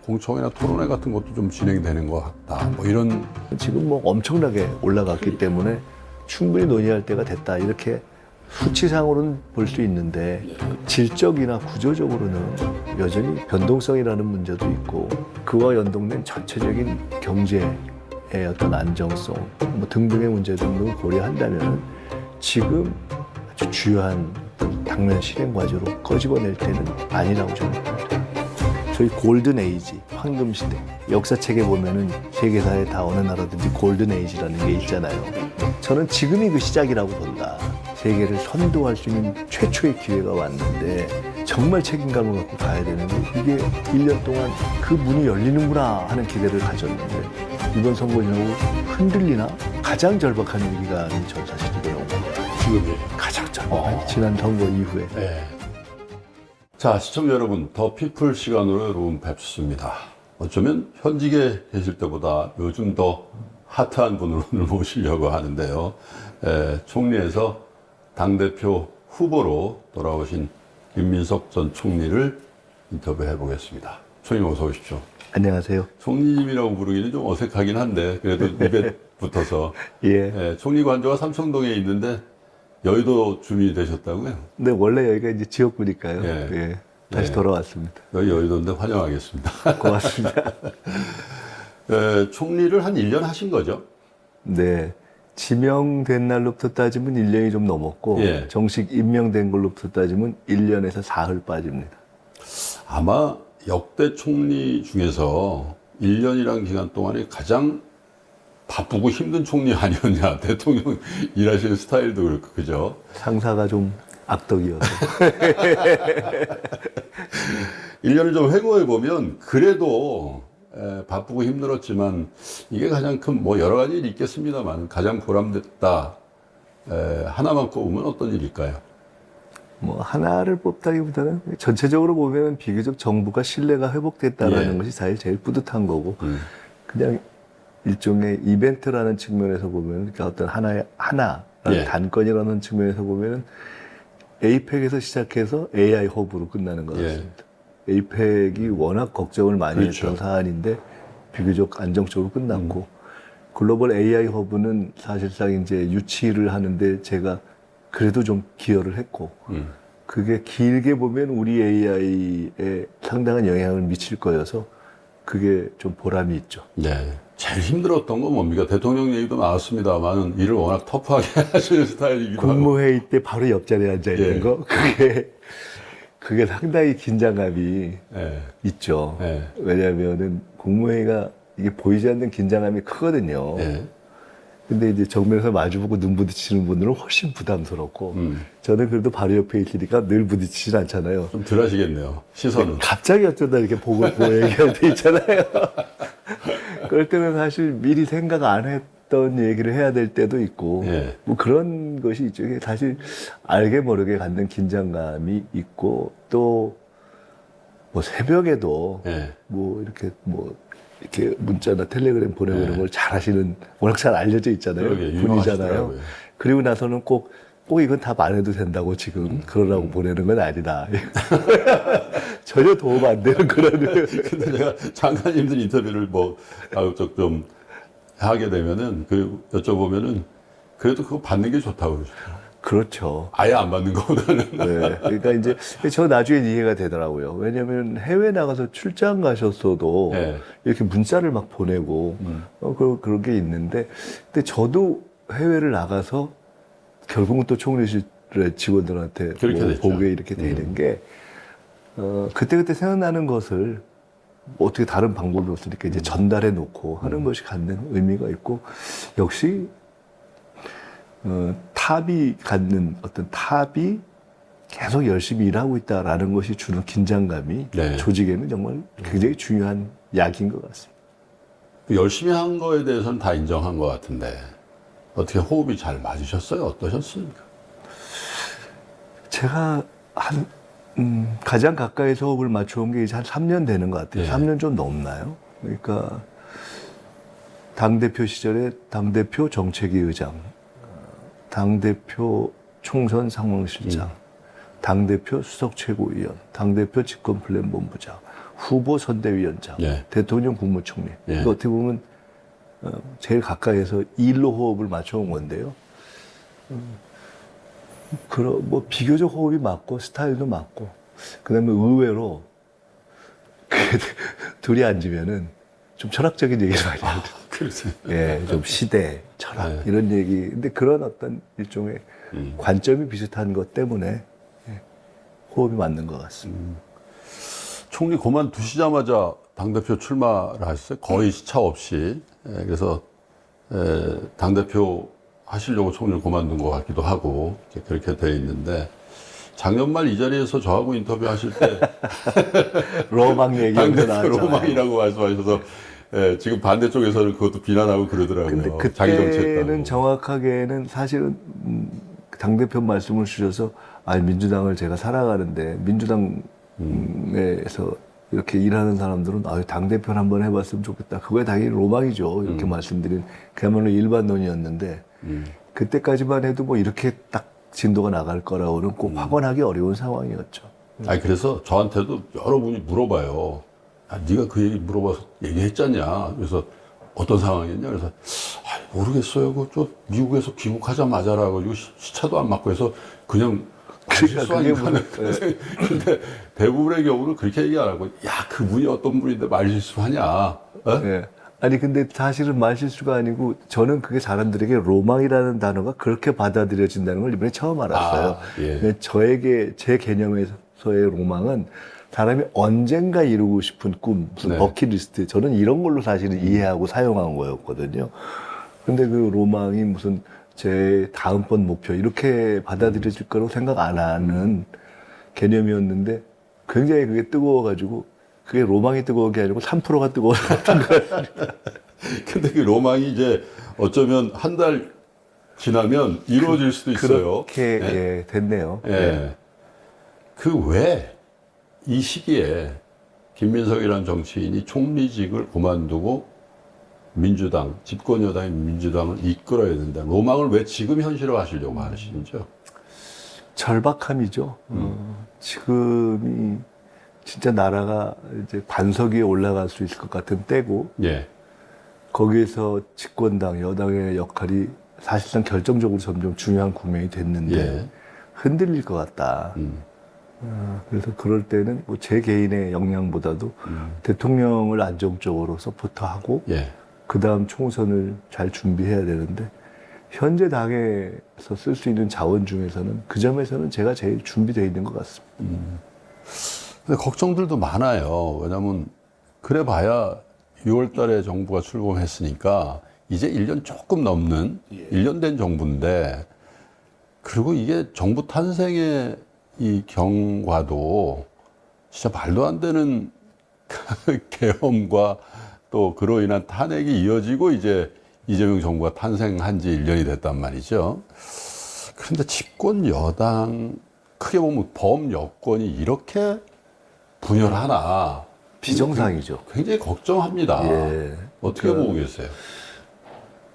공청회나 토론회 같은 것도 좀 진행되는 것 같다. 뭐 이런. 지금 뭐 엄청나게 올라갔기 때문에 충분히 논의할 때가 됐다. 이렇게 수치상으로는 볼 수 있는데 질적이나 구조적으로는 여전히 변동성이라는 문제도 있고 그와 연동된 전체적인 경제의 어떤 안정성 뭐 등등의 문제 등을 고려한다면 지금 아주 주요한 어떤 당면 실행 과제로 꺼집어낼 때는 아니라고 저는 봅니다. 저희 골든 에이지, 황금 시대. 역사책에 보면은 세계사에 다 어느 나라든지 골든 에이지라는 게 있잖아요. 저는 지금이 그 시작이라고 본다. 세계를 선도할 수 있는 최초의 기회가 왔는데 정말 책임감을 갖고 가야 되는데 이게 1년 동안 그 문이 열리는구나 하는 기대를 가졌는데 이번 선거 이후 흔들리나 가장 절박한 위기가 아닌 전 사실 이번에 온 거예요. 지금이. 가장 절박한 지난 선거 이후에. 네. 자, 시청자 여러분, 더 피플 시간으로 여러분 뵙습니다. 어쩌면 현직에 계실 때보다 요즘 더 핫한 분을 오늘 모시려고 하는데요. 총리에서 당대표 후보로 돌아오신 김민석 전 총리를 인터뷰해 보겠습니다. 총리 어서 오십시오. 안녕하세요. 총리님이라고 부르기는 좀 어색하긴 한데 그래도 입에 붙어서 예. 총리 관저가 삼청동에 있는데 여의도 주민이 되셨다고요? 근데 원래 여기가 이제 지역구니까요. 예. 예. 다시 예. 돌아왔습니다. 여기 여의도인데 환영하겠습니다. 고맙습니다. 총리를 한 1년 하신 거죠? 네. 지명된 날로부터 따지면 1년이 좀 넘었고 예. 정식 임명된 걸로부터 따지면 1년에서 사흘 빠집니다. 아마 역대 총리 중에서 1년이라는 기간 동안에 가장 바쁘고 힘든 총리 아니었냐. 대통령 일하시는 스타일도 그렇고, 그죠? 상사가 좀 악덕이어서. 1년을 좀 회고해보면, 그래도 바쁘고 힘들었지만, 이게 가장 큰, 뭐, 여러 가지 일이 있겠습니다만, 가장 보람됐다. 하나만 꼽으면 어떤 일일까요? 뭐 하나를 뽑다기보다는 전체적으로 보면 비교적 정부가 신뢰가 회복됐다라는 예. 것이 사실 제일 뿌듯한 거고 그냥 일종의 이벤트라는 측면에서 보면 그러니까 어떤 하나의 예. 단건이라는 측면에서 보면 에이펙에서 시작해서 AI 허브로 끝나는 것 같습니다. 에이펙이 워낙 걱정을 많이 그렇죠. 했던 사안인데 비교적 안정적으로 끝났고 글로벌 AI 허브는 사실상 이제 유치를 하는데 제가 그래도 좀 기여를 했고 그게 길게 보면 우리 AI에 상당한 영향을 미칠 거여서 그게 좀 보람이 있죠. 네. 제일 힘들었던 건 뭡니까? 대통령 얘기도 나왔습니다만 일을 워낙 터프하게 하시는 스타일이기도 하고. 국무회의 때 바로 옆자리에 앉아 있는 예. 거 그게 상당히 긴장감이 예. 있죠. 예. 왜냐하면은 국무회의가 이게 보이지 않는 긴장감이 크거든요. 예. 근데 이제 정면에서 마주보고 눈 부딪히는 분들은 훨씬 부담스럽고 저는 그래도 바로 옆에 있으니까 늘 부딪히진 않잖아요. 좀 덜 하시겠네요. 시선은. 갑자기 어쩌다 이렇게 보고 얘기할 때 있잖아요. 그럴 때는 사실 미리 생각 안 했던 얘기를 해야 될 때도 있고 예. 뭐 그런 것이 있죠. 이게 사실 알게 모르게 갖는 긴장감이 있고 또 뭐 새벽에도 예. 뭐 이렇게 문자나 텔레그램 보내고 이런 걸 잘 하시는, 워낙 잘 알려져 있잖아요. 그러게, 분이잖아요. 유명하시더라고요. 그리고 나서는 꼭 이건 다 말해도 된다고 지금 그러라고 보내는 건 아니다. 전혀 도움 안 되는 그런. 근데 제가 장관님들 인터뷰를 뭐, 가급적 좀 하게 되면은, 여쭤보면은, 그래도 그거 받는 게 좋다고 그러죠. 그렇죠. 아예 안 받는 거보다는. 네. 그러니까 이제 저 나중에 이해가 되더라고요. 왜냐면 해외 나가서 출장 가셨어도 네. 이렇게 문자를 막 보내고 그런 게 있는데, 근데 저도 해외를 나가서 결국은 또 총리실의 직원들한테 그렇게 뭐 됐죠. 보게 이렇게 되는 게 그때그때 생각나는 것을 어떻게 다른 방법이 없으니까 이제 전달해 놓고 하는 것이 갖는 의미가 있고, 역시 탑이 갖는 어떤 탑이 계속 열심히 일하고 있다라는 것이 주는 긴장감이 네. 조직에는 정말 굉장히 중요한 약인 것 같습니다. 열심히 한 거에 대해서는 다 인정한 것 같은데, 어떻게 호흡이 잘 맞으셨어요? 어떠셨습니까? 제가 가장 가까이서 호흡을 맞춰온 게 이제 한 3년 되는 것 같아요. 예. 3년 좀 넘나요? 그러니까 당대표 시절에 당대표 정책위 의장, 당대표 총선 상황실장, 당대표 수석 최고위원, 당대표 집권플랜본부장, 후보 선대위원장, 예. 대통령 국무총리. 예. 이거 어떻게 보면 제일 가까이에서 일로 호흡을 맞춰온 건데요. 뭐 비교적 호흡이 맞고 스타일도 맞고, 그다음에 의외로 둘이 앉으면은 좀 철학적인 얘기를 많이 하죠. 그렇죠. 예, 좀 시대, 철학 네. 이런 얘기. 근데 그런 어떤 일종의 관점이 비슷한 것 때문에 예, 호흡이 맞는 것 같습니다. 총리 그만두시자마자 당대표 출마를 하셨어요. 거의 시차 없이. 예, 그래서 당대표 하시려고 총리를 그만둔 것 같기도 하고 그렇게 돼 있는데 작년 말 이 자리에서 저하고 인터뷰 하실 때 로망 얘기하면서 당대표 나왔잖아요. 로망이라고 말씀하셔서 예, 지금 반대쪽에서는 그것도 비난하고 그러더라고요. 근데 자기 그때는 정치했다고. 정확하게는 사실은 당대표 말씀을 주셔서 민주당을 제가 살아가는데 민주당에서 이렇게 일하는 사람들은 당대표를 한번 해봤으면 좋겠다. 그거야 당연히 로망이죠. 이렇게 말씀드린 그야말로 일반론이었는데 그때까지만 해도 뭐 이렇게 딱 진도가 나갈 거라고는 꼭 확언하기 어려운 상황이었죠. 아니 그래서 저한테도 여러분이 물어봐요. 네가 그 얘기 물어봐서 얘기했잖냐. 그래서 어떤 상황이었냐. 그래서 모르겠어요. 저 미국에서 귀국하자마자라고 시차도 안 맞고 해서 그냥 실수하니까. 근데 대부분의 경우는 그렇게 얘기 안 하고 그분이 어떤 분인데 말실수하냐. 어? 네. 아니 근데 사실은 말실수가 아니고 저는 그게 사람들에게 로망이라는 단어가 그렇게 받아들여진다는 걸 이번에 처음 알았어요. 예. 근데 저에게 제 개념에서의 로망은 사람이 언젠가 이루고 싶은 꿈, 무슨 네. 버킷리스트, 저는 이런 걸로 사실은 이해하고 사용한 거였거든요. 근데 그 로망이 무슨 제 다음번 목표 이렇게 받아들여질 거라고 생각 안 하는 개념이었는데 굉장히 그게 뜨거워가지고 그게 로망이 뜨거운 게 아니고 3%가 뜨거웠던 거예요. 근데 그 로망이 이제 어쩌면 한 달 지나면 이루어질 수도 있어요. 그렇게 네. 예, 됐네요. 예. 그 왜 이 시기에 김민석이라는 정치인이 총리직을 그만두고 민주당, 집권 여당인 민주당을 이끌어야 된다. 로망을 왜 지금 현실화하시려고 하시는지요? 절박함이죠. 지금이 진짜 나라가 이제 반석 위에 올라갈 수 있을 것 같은 때고, 예. 거기에서 집권당, 여당의 역할이 사실상 결정적으로 점점 중요한 국면이 됐는데 예. 흔들릴 것 같다. 그래서 그럴 때는 뭐 제 개인의 역량보다도 대통령을 안정적으로 서포트하고 예. 그 다음 총선을 잘 준비해야 되는데 현재 당에서 쓸 수 있는 자원 중에서는 그 점에서는 제가 제일 준비되어 있는 것 같습니다. 근데 걱정들도 많아요. 왜냐면 그래 봐야 6월 달에 정부가 출범했으니까 이제 1년 조금 넘는 1년 된 정부인데 그리고 이게 정부 탄생의 이 경과도 진짜 말도 안 되는 계엄과 또 그로 인한 탄핵이 이어지고 이제 이재명 정부가 탄생한 지 1년이 됐단 말이죠. 그런데 집권 여당 크게 보면 범여권이 이렇게 분열하나 비정상이죠. 굉장히 걱정합니다. 예. 어떻게 그러니까 보고 계세요?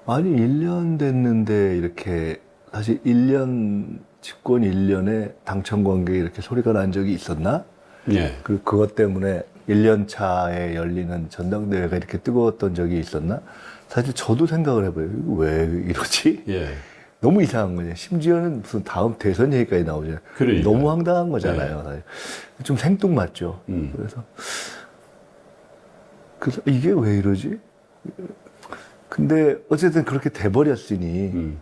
아니 1년 됐는데 이렇게 사실 1년 집권 1년에 당청 관계에 이렇게 소리가 난 적이 있었나? 예. 그리고 그것 때문에 1년 차에 열리는 전당대회가 이렇게 뜨거웠던 적이 있었나? 사실 저도 생각을 해봐요. 이거 왜 이러지? 예. 너무 이상한 거죠. 심지어는 무슨 다음 대선 얘기까지 나오잖아요. 그러니까요. 너무 황당한 거잖아요. 사실. 좀 생뚱맞죠. 그래서 이게 왜 이러지? 근데 어쨌든 그렇게 돼버렸으니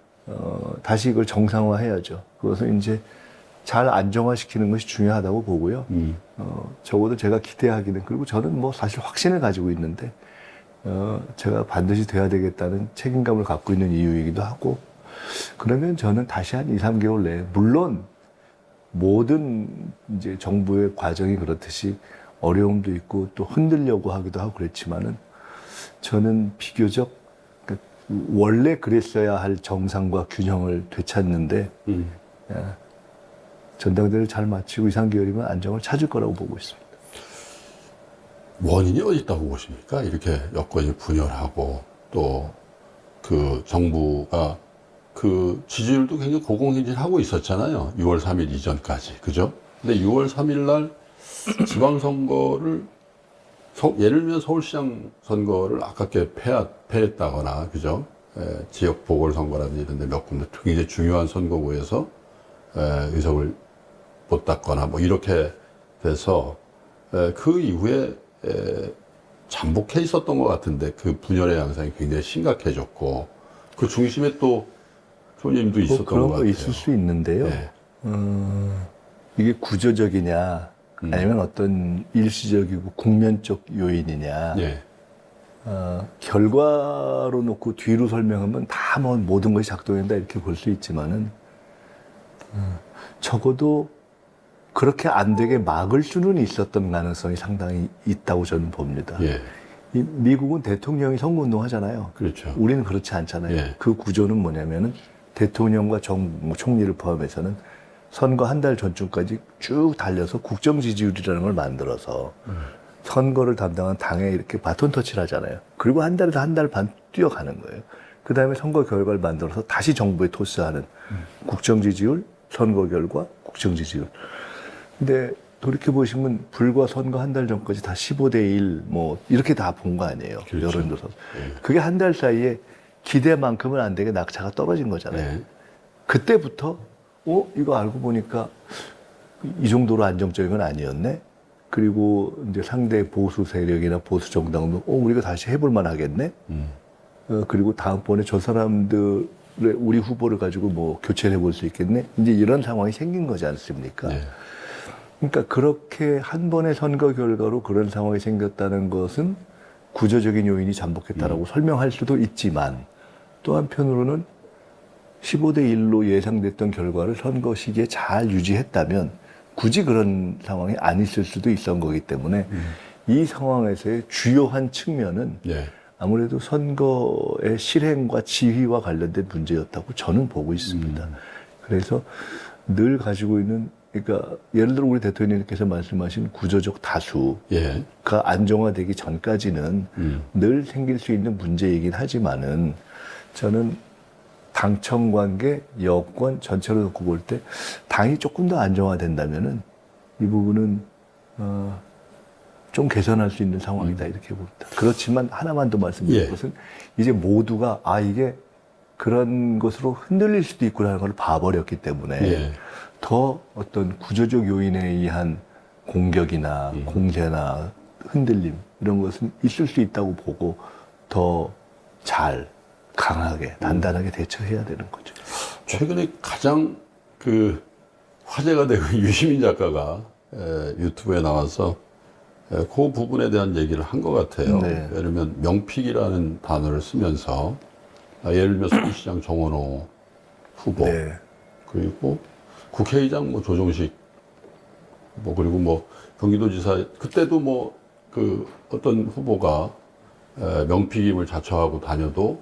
다시 이걸 정상화해야죠. 그래서 이제 잘 안정화시키는 것이 중요하다고 보고요. 적어도 제가 기대하기는, 그리고 저는 뭐 사실 확신을 가지고 있는데 제가 반드시 돼야 되겠다는 책임감을 갖고 있는 이유이기도 하고, 그러면 저는 다시 한 2, 3개월 내에, 물론 모든 이제 정부의 과정이 그렇듯이 어려움도 있고 또 흔들려고 하기도 하고 그랬지만은 저는 비교적 원래 그랬어야 할 정상과 균형을 되찾는데 전당대회를 잘 마치고 2, 3개월이면 안정을 찾을 거라고 보고 있습니다. 원인이 어디 있다고 보십니까? 이렇게 여건이 분열하고 또 그 정부가 그 지지율도 굉장히 고공행진하고 있었잖아요. 6월 3일 이전까지. 그죠? 근데 6월 3일 날 지방선거를 예를 들면 서울시장 선거를 아깝게 패했다거나, 그죠? 지역 보궐선거라든지 이런 데 몇 군데 굉장히 중요한 선거구에서 의석을 못 땄거나 뭐 이렇게 돼서 그 이후에 잠복해 있었던 것 같은데 그 분열의 양상이 굉장히 심각해졌고 그 중심에 또 총님도 있었던 그런 것 거 같아요. 있을 수 있는데요. 네. 이게 구조적이냐 아니면 어떤 일시적이고 국면적 요인이냐 예. 결과로 놓고 뒤로 설명하면 다 뭐 모든 것이 작동한다 이렇게 볼 수 있지만은 적어도 그렇게 안 되게 막을 수는 있었던 가능성이 상당히 있다고 저는 봅니다. 예. 이 미국은 대통령이 선거운동 하잖아요. 그렇죠. 우리는 그렇지 않잖아요. 예. 그 구조는 뭐냐면은 대통령과 총리를 포함해서는 선거 한 달 전쯤까지 쭉 달려서 국정 지지율이라는 걸 만들어서 선거를 담당한 당에 이렇게 바톤 터치를 하잖아요. 그리고 한 달에서 한 달 반 뛰어가는 거예요. 그 다음에 선거 결과를 만들어서 다시 정부에 토스하는 국정 지지율, 선거 결과, 국정 지지율. 근데 돌이켜보시면 불과 선거 한 달 전까지 다 15대 1, 뭐, 이렇게 다 본 거 아니에요. 그렇죠. 여론조사. 예. 그게 한 달 사이에 기대만큼은 안 되게 낙차가 떨어진 거잖아요. 예. 그때부터, 이거 알고 보니까 이 정도로 안정적인 건 아니었네? 그리고 이제 상대 보수 세력이나 보수 정당도, 우리가 다시 해볼만 하겠네? 그리고 다음번에 저 사람들의 우리 후보를 가지고 뭐 교체를 해볼 수 있겠네? 이제 이런 상황이 생긴 거지 않습니까? 예. 그러니까 그렇게 한 번의 선거 결과로 그런 상황이 생겼다는 것은 구조적인 요인이 잠복했다라고 설명할 수도 있지만 또 한편으로는 15대 1로 예상됐던 결과를 선거 시기에 잘 유지했다면 굳이 그런 상황이 안 있을 수도 있었던 거기 때문에 이 상황에서의 주요한 측면은 예. 아무래도 선거의 실행과 지휘와 관련된 문제였다고 저는 보고 있습니다. 그래서 늘 가지고 있는, 그러니까 예를 들어 우리 대통령님께서 말씀하신 구조적 다수가 예. 안정화되기 전까지는 늘 생길 수 있는 문제이긴 하지만은 저는 당청 관계, 여권 전체로 놓고 볼 때 당이 조금 더 안정화된다면은 이 부분은 좀 개선할 수 있는 상황이다 이렇게 봅니다. 그렇지만 하나만 더 말씀드릴 예. 것은 이제 모두가 이게 그런 것으로 흔들릴 수도 있구나라는 걸 봐버렸기 때문에 예. 더 어떤 구조적 요인에 의한 공격이나 공세나 흔들림 이런 것은 있을 수 있다고 보고 더 잘 강하게 단단하게 대처해야 되는 거죠. 최근에 가장 그 화제가 되고 유시민 작가가 유튜브에 나와서 그 부분에 대한 얘기를 한 것 같아요. 네. 예를 들면 명픽이라는 단어를 쓰면서 예를 들면 서울시장 정원호 후보 네. 그리고 국회의장 뭐 조정식 뭐 그리고 뭐 경기도지사 그때도 뭐 그 어떤 후보가 명픽임을 자처하고 다녀도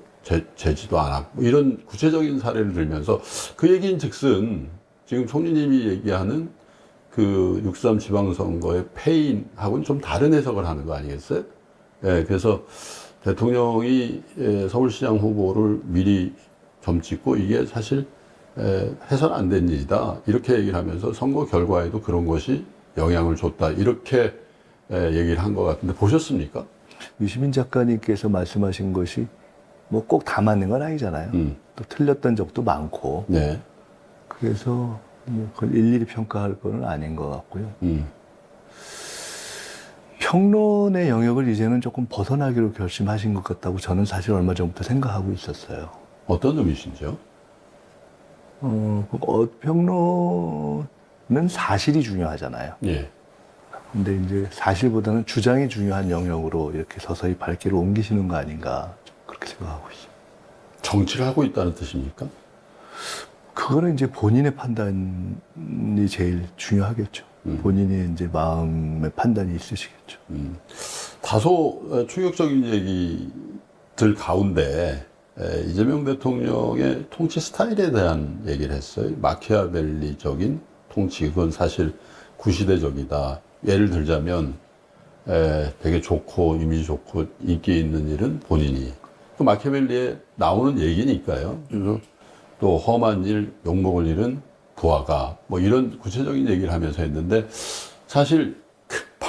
재지도 않았고 뭐 이런 구체적인 사례를 들면서 그 얘기인 즉슨 지금 총리님이 얘기하는 그 6.3 지방선거의 패인하고는 좀 다른 해석을 하는 거 아니겠어요? 예, 그래서 대통령이 서울시장 후보를 미리 점찍고 이게 사실 해서는 안 된 일이다. 이렇게 얘기를 하면서 선거 결과에도 그런 것이 영향을 줬다. 이렇게 얘기를 한 것 같은데 보셨습니까? 유시민 작가님께서 말씀하신 것이 뭐 꼭 다 맞는 건 아니잖아요. 또 틀렸던 적도 많고. 네. 그래서 뭐 그걸 일일이 평가할 거는 아닌 것 같고요. 평론의 영역을 이제는 조금 벗어나기로 결심하신 것 같다고 저는 사실 얼마 전부터 생각하고 있었어요. 어떤 의미신지요? 평론은 사실이 중요하잖아요. 예. 근데 이제 사실보다는 주장이 중요한 영역으로 이렇게 서서히 발길을 옮기시는 거 아닌가 좀 그렇게 생각하고 있어요. 정치를 하고 있다는 뜻입니까? 그거는 이제 본인의 판단이 제일 중요하겠죠. 본인이 이제 마음의 판단이 있으시겠죠. 다소 충격적인 얘기들 가운데 이재명 대통령의 통치 스타일에 대한 얘기를 했어요. 마키아벨리적인 통치, 그건 사실 구시대적이다. 예를 들자면 되게 좋고 이미지 좋고 인기 있는 일은 본인이. 그 마키아벨리에 나오는 얘기니까요. 그래서 또 험한 일, 욕먹을 일은 부하가 뭐 이런 구체적인 얘기를 하면서 했는데 사실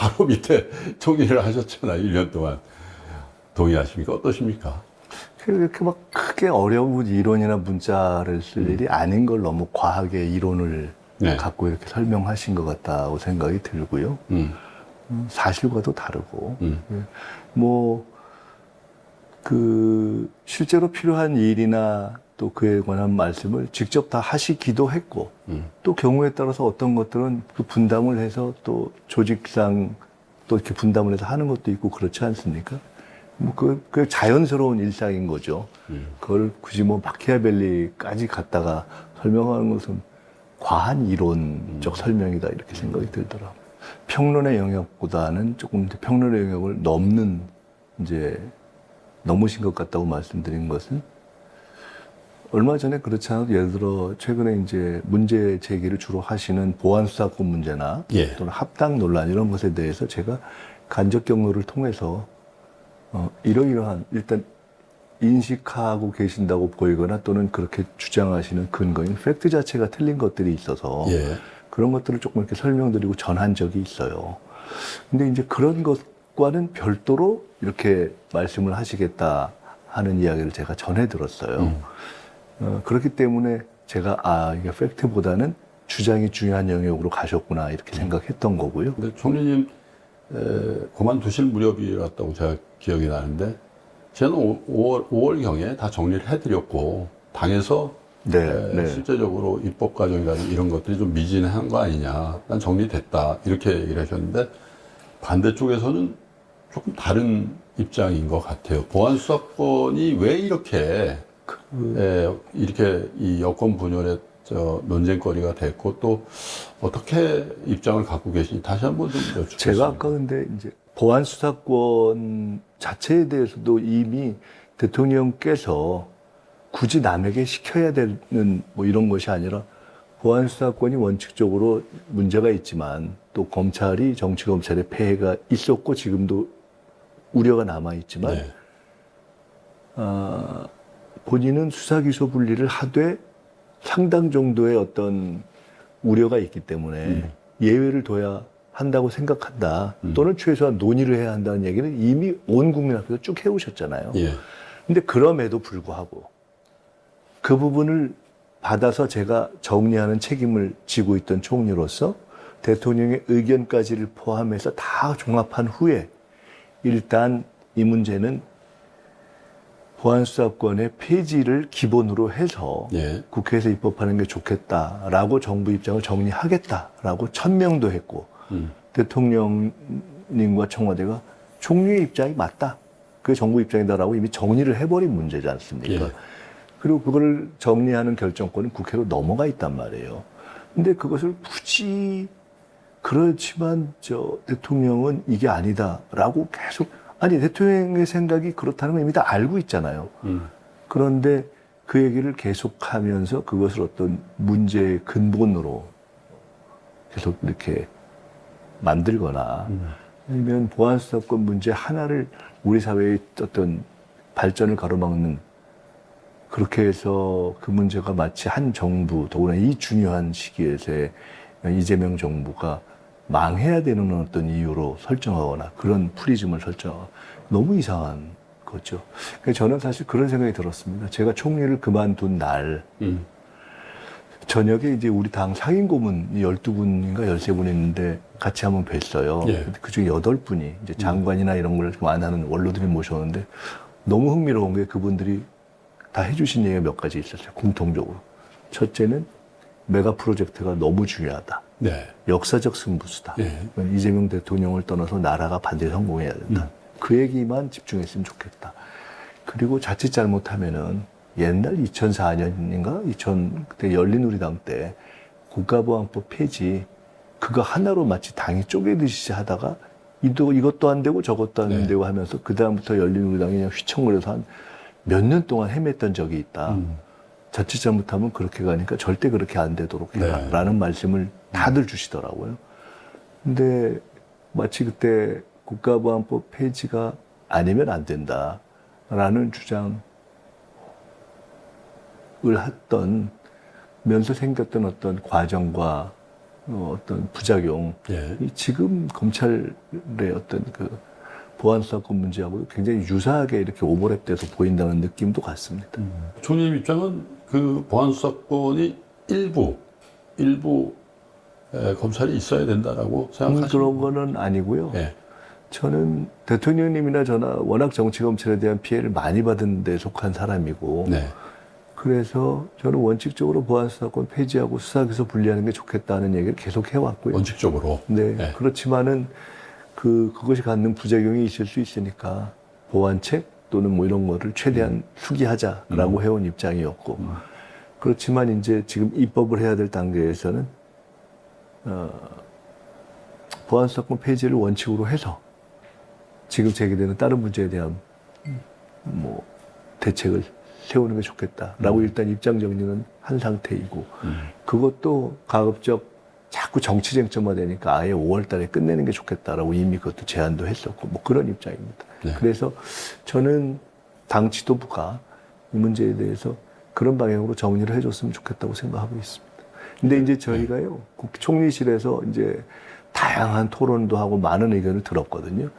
바로 밑에 총리를 하셨잖아요. 1년 동안. 동의하십니까? 어떠십니까? 이렇게 막 크게 어려운 이론이나 문자를 쓸 일이 아닌 걸 너무 과하게 이론을 네. 갖고 이렇게 설명하신 것 같다고 생각이 들고요. 사실과도 다르고, 뭐, 실제로 필요한 일이나 또 그에 관한 말씀을 직접 다 하시기도 했고, 또 경우에 따라서 어떤 것들은 그 분담을 해서 또 조직상 또 이렇게 분담을 해서 하는 것도 있고 그렇지 않습니까? 뭐, 그 자연스러운 일상인 거죠. 그걸 굳이 뭐 마키아벨리까지 갖다가 설명하는 것은 과한 이론적 설명이다 이렇게 생각이 들더라고요. 평론의 영역보다는 조금 더 평론의 영역을 넘으신 것 같다고 말씀드린 것은 얼마 전에 그렇지 않아도 예를 들어 최근에 이제 문제 제기를 주로 하시는 보안수사권 문제나 예. 또는 합당 논란 이런 것에 대해서 제가 간접 경로를 통해서 이러이러한 일단 인식하고 계신다고 보이거나 또는 그렇게 주장하시는 근거인 팩트 자체가 틀린 것들이 있어서 예. 그런 것들을 조금 이렇게 설명드리고 전한 적이 있어요. 근데 이제 그런 것과는 별도로 이렇게 말씀을 하시겠다 하는 이야기를 제가 전해 들었어요. 그렇기 때문에 제가 이게 팩트보다는 주장이 중요한 영역으로 가셨구나 이렇게 생각했던 거고요. 근데 총리님 그만두실 무렵이었다고 제가 기억이 나는데 저는 5월경에 다 정리를 해드렸고 당에서 네. 실제적으로 입법 과정이라든지 이런 것들이 좀 미진한 거 아니냐, 난 정리됐다 이렇게 얘기를 하셨는데 반대쪽에서는 조금 다른 입장인 것 같아요. 보안수사권이 왜 이렇게 이 여권 분열의 논쟁거리가 됐고 또 어떻게 입장을 갖고 계시니 다시 한번 좀 여쭙겠습니다. 제가 아까 근데 이제 보안수사권 자체에 대해서도 이미 대통령께서 굳이 남에게 시켜야 되는 뭐 이런 것이 아니라 보안수사권이 원칙적으로 문제가 있지만 또 정치검찰의 폐해가 있었고 지금도 우려가 남아있지만 네. 본인은 수사기소 분리를 하되 상당 정도의 어떤 우려가 있기 때문에 예외를 둬야 한다고 생각한다. 또는 최소한 논의를 해야 한다는 얘기는 이미 온 국민 앞에서 쭉 해오셨잖아요. 예. 근데 그럼에도 불구하고 그 부분을 받아서 제가 정리하는 책임을 지고 있던 총리로서 대통령의 의견까지를 포함해서 다 종합한 후에 일단 이 문제는 보안수사권의 폐지를 기본으로 해서 예. 국회에서 입법하는 게 좋겠다라고 정부 입장을 정리하겠다라고 천명도 했고 대통령님과 청와대가 총리의 입장이 맞다. 그게 정부 입장이다라고 이미 정리를 해버린 문제지 않습니까? 예. 그리고 그걸 정리하는 결정권은 국회로 넘어가 있단 말이에요. 근데 그것을 굳이 그렇지만 대통령은 이게 아니다라고 계속 아니 대통령의 생각이 그렇다는 걸 이미 다 알고 있잖아요. 그런데 그 얘기를 계속하면서 그것을 어떤 문제의 근본으로 계속 이렇게 만들거나 아니면 보안수사권 문제 하나를 우리 사회의 어떤 발전을 가로막는 그렇게 해서 그 문제가 마치 한 정부 더구나 이 중요한 시기에서의 이재명 정부가 망해야 되는 어떤 이유로 설정하거나 그런 프리즘을 설정하거나 너무 이상한 거죠. 그래서 저는 사실 그런 생각이 들었습니다. 제가 총리를 그만둔 날 저녁에 이제 우리 당 상임고문 12분인가 13분 있는데 같이 한번 뵀어요. 예. 그중에 8분이 이제 장관이나 이런 걸 좀 안 하는 원로들이 모셨는데 너무 흥미로운 게 그분들이 다 해주신 얘기가 몇 가지 있었어요. 공통적으로. 첫째는 메가 프로젝트가 너무 중요하다. 네. 역사적 승부수다. 예. 이재명 대통령을 떠나서 나라가 반드시 성공해야 된다. 그 얘기만 집중했으면 좋겠다. 그리고 자칫 잘못하면은 옛날 2004년인가? 그때 열린우리당 때 국가보안법 폐지 그거 하나로 마치 당이 쪼개듯이 하다가 이것도 안 되고 저것도 안 네. 되고 하면서 그다음부터 열린우리당이 그냥 휘청거려서 한 몇 년 동안 헤맸던 적이 있다. 자칫 잘못하면 그렇게 가니까 절대 그렇게 안 되도록 해라. 네. 라는 말씀을 다들 주시더라고요. 근데 마치 그때 국가보안법 폐지가 아니면 안 된다. 라는 주장을 했던 면서 생겼던 어떤 과정과 어떤 부작용, 예. 이 지금 검찰의 어떤 그 보안 사건 문제하고 굉장히 유사하게 이렇게 오버랩돼서 보인다는 느낌도 같습니다. 총리님 입장은 그 보안 수사권이 일부 검찰이 있어야 된다라고 생각하시는 그런 거는 아니고요. 예. 저는 대통령님이나 저나 워낙 정치검찰에 대한 피해를 많이 받은 데 속한 사람이고 네. 그래서 저는 원칙적으로 보안수사권 폐지하고 수사기소 분리하는 게 좋겠다는 얘기를 계속 해왔고요. 원칙적으로. 네. 예. 그렇지만은 그것이 갖는 부작용이 있을 수 있으니까 보완책 또는 뭐 이런 거를 최대한 수기하자라고 해온 입장이었고 그렇지만 이제 지금 입법을 해야 될 단계에서는 보안수사권 폐지를 원칙으로 해서 지금 제기되는 다른 문제에 대한 뭐 대책을 세우는 게 좋겠다라고 일단 입장 정리는 한 상태이고 그것도 가급적 자꾸 정치 쟁점화 되니까 아예 5월 달에 끝내는 게 좋겠다라고 이미 그것도 제안도 했었고 뭐 그런 입장입니다. 네. 그래서 저는 당 지도부가 이 문제에 대해서 그런 방향으로 정리를 해줬으면 좋겠다고 생각하고 있습니다. 근데 이제 저희가요, 총리실에서 이제 다양한 토론도 하고 많은 의견을 들었거든요.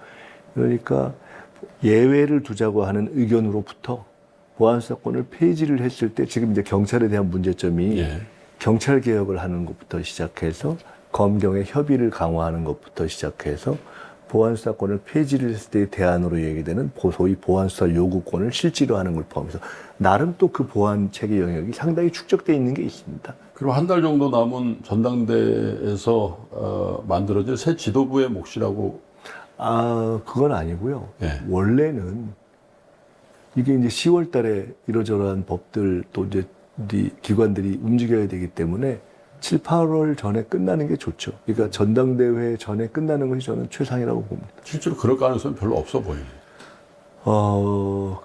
그러니까 예외를 두자고 하는 의견으로부터 보안수사권을 폐지를 했을 때 지금 이제 경찰에 대한 문제점이 예. 경찰 개혁을 하는 것부터 시작해서 검경의 협의를 강화하는 것부터 시작해서 보안수사권을 폐지를 했을 때의 대안으로 얘기되는 소위 보안수사 요구권을 실제로 하는 걸 포함해서 나름 또 그 보안 체계 영역이 상당히 축적되어 있는 게 있습니다. 그리고 한 달 정도 남은 전당대에서 만들어질 새 지도부의 몫이라고. 그건 아니고요. 예. 원래는 이게 이제 10월 달에 이러저러한 법들 또 이제 우리 기관들이 움직여야 되기 때문에 7, 8월 전에 끝나는 게 좋죠. 그러니까 전당대회 전에 끝나는 것이 저는 최상이라고 봅니다. 실제로 그럴 가능성은 별로 없어 보입니다.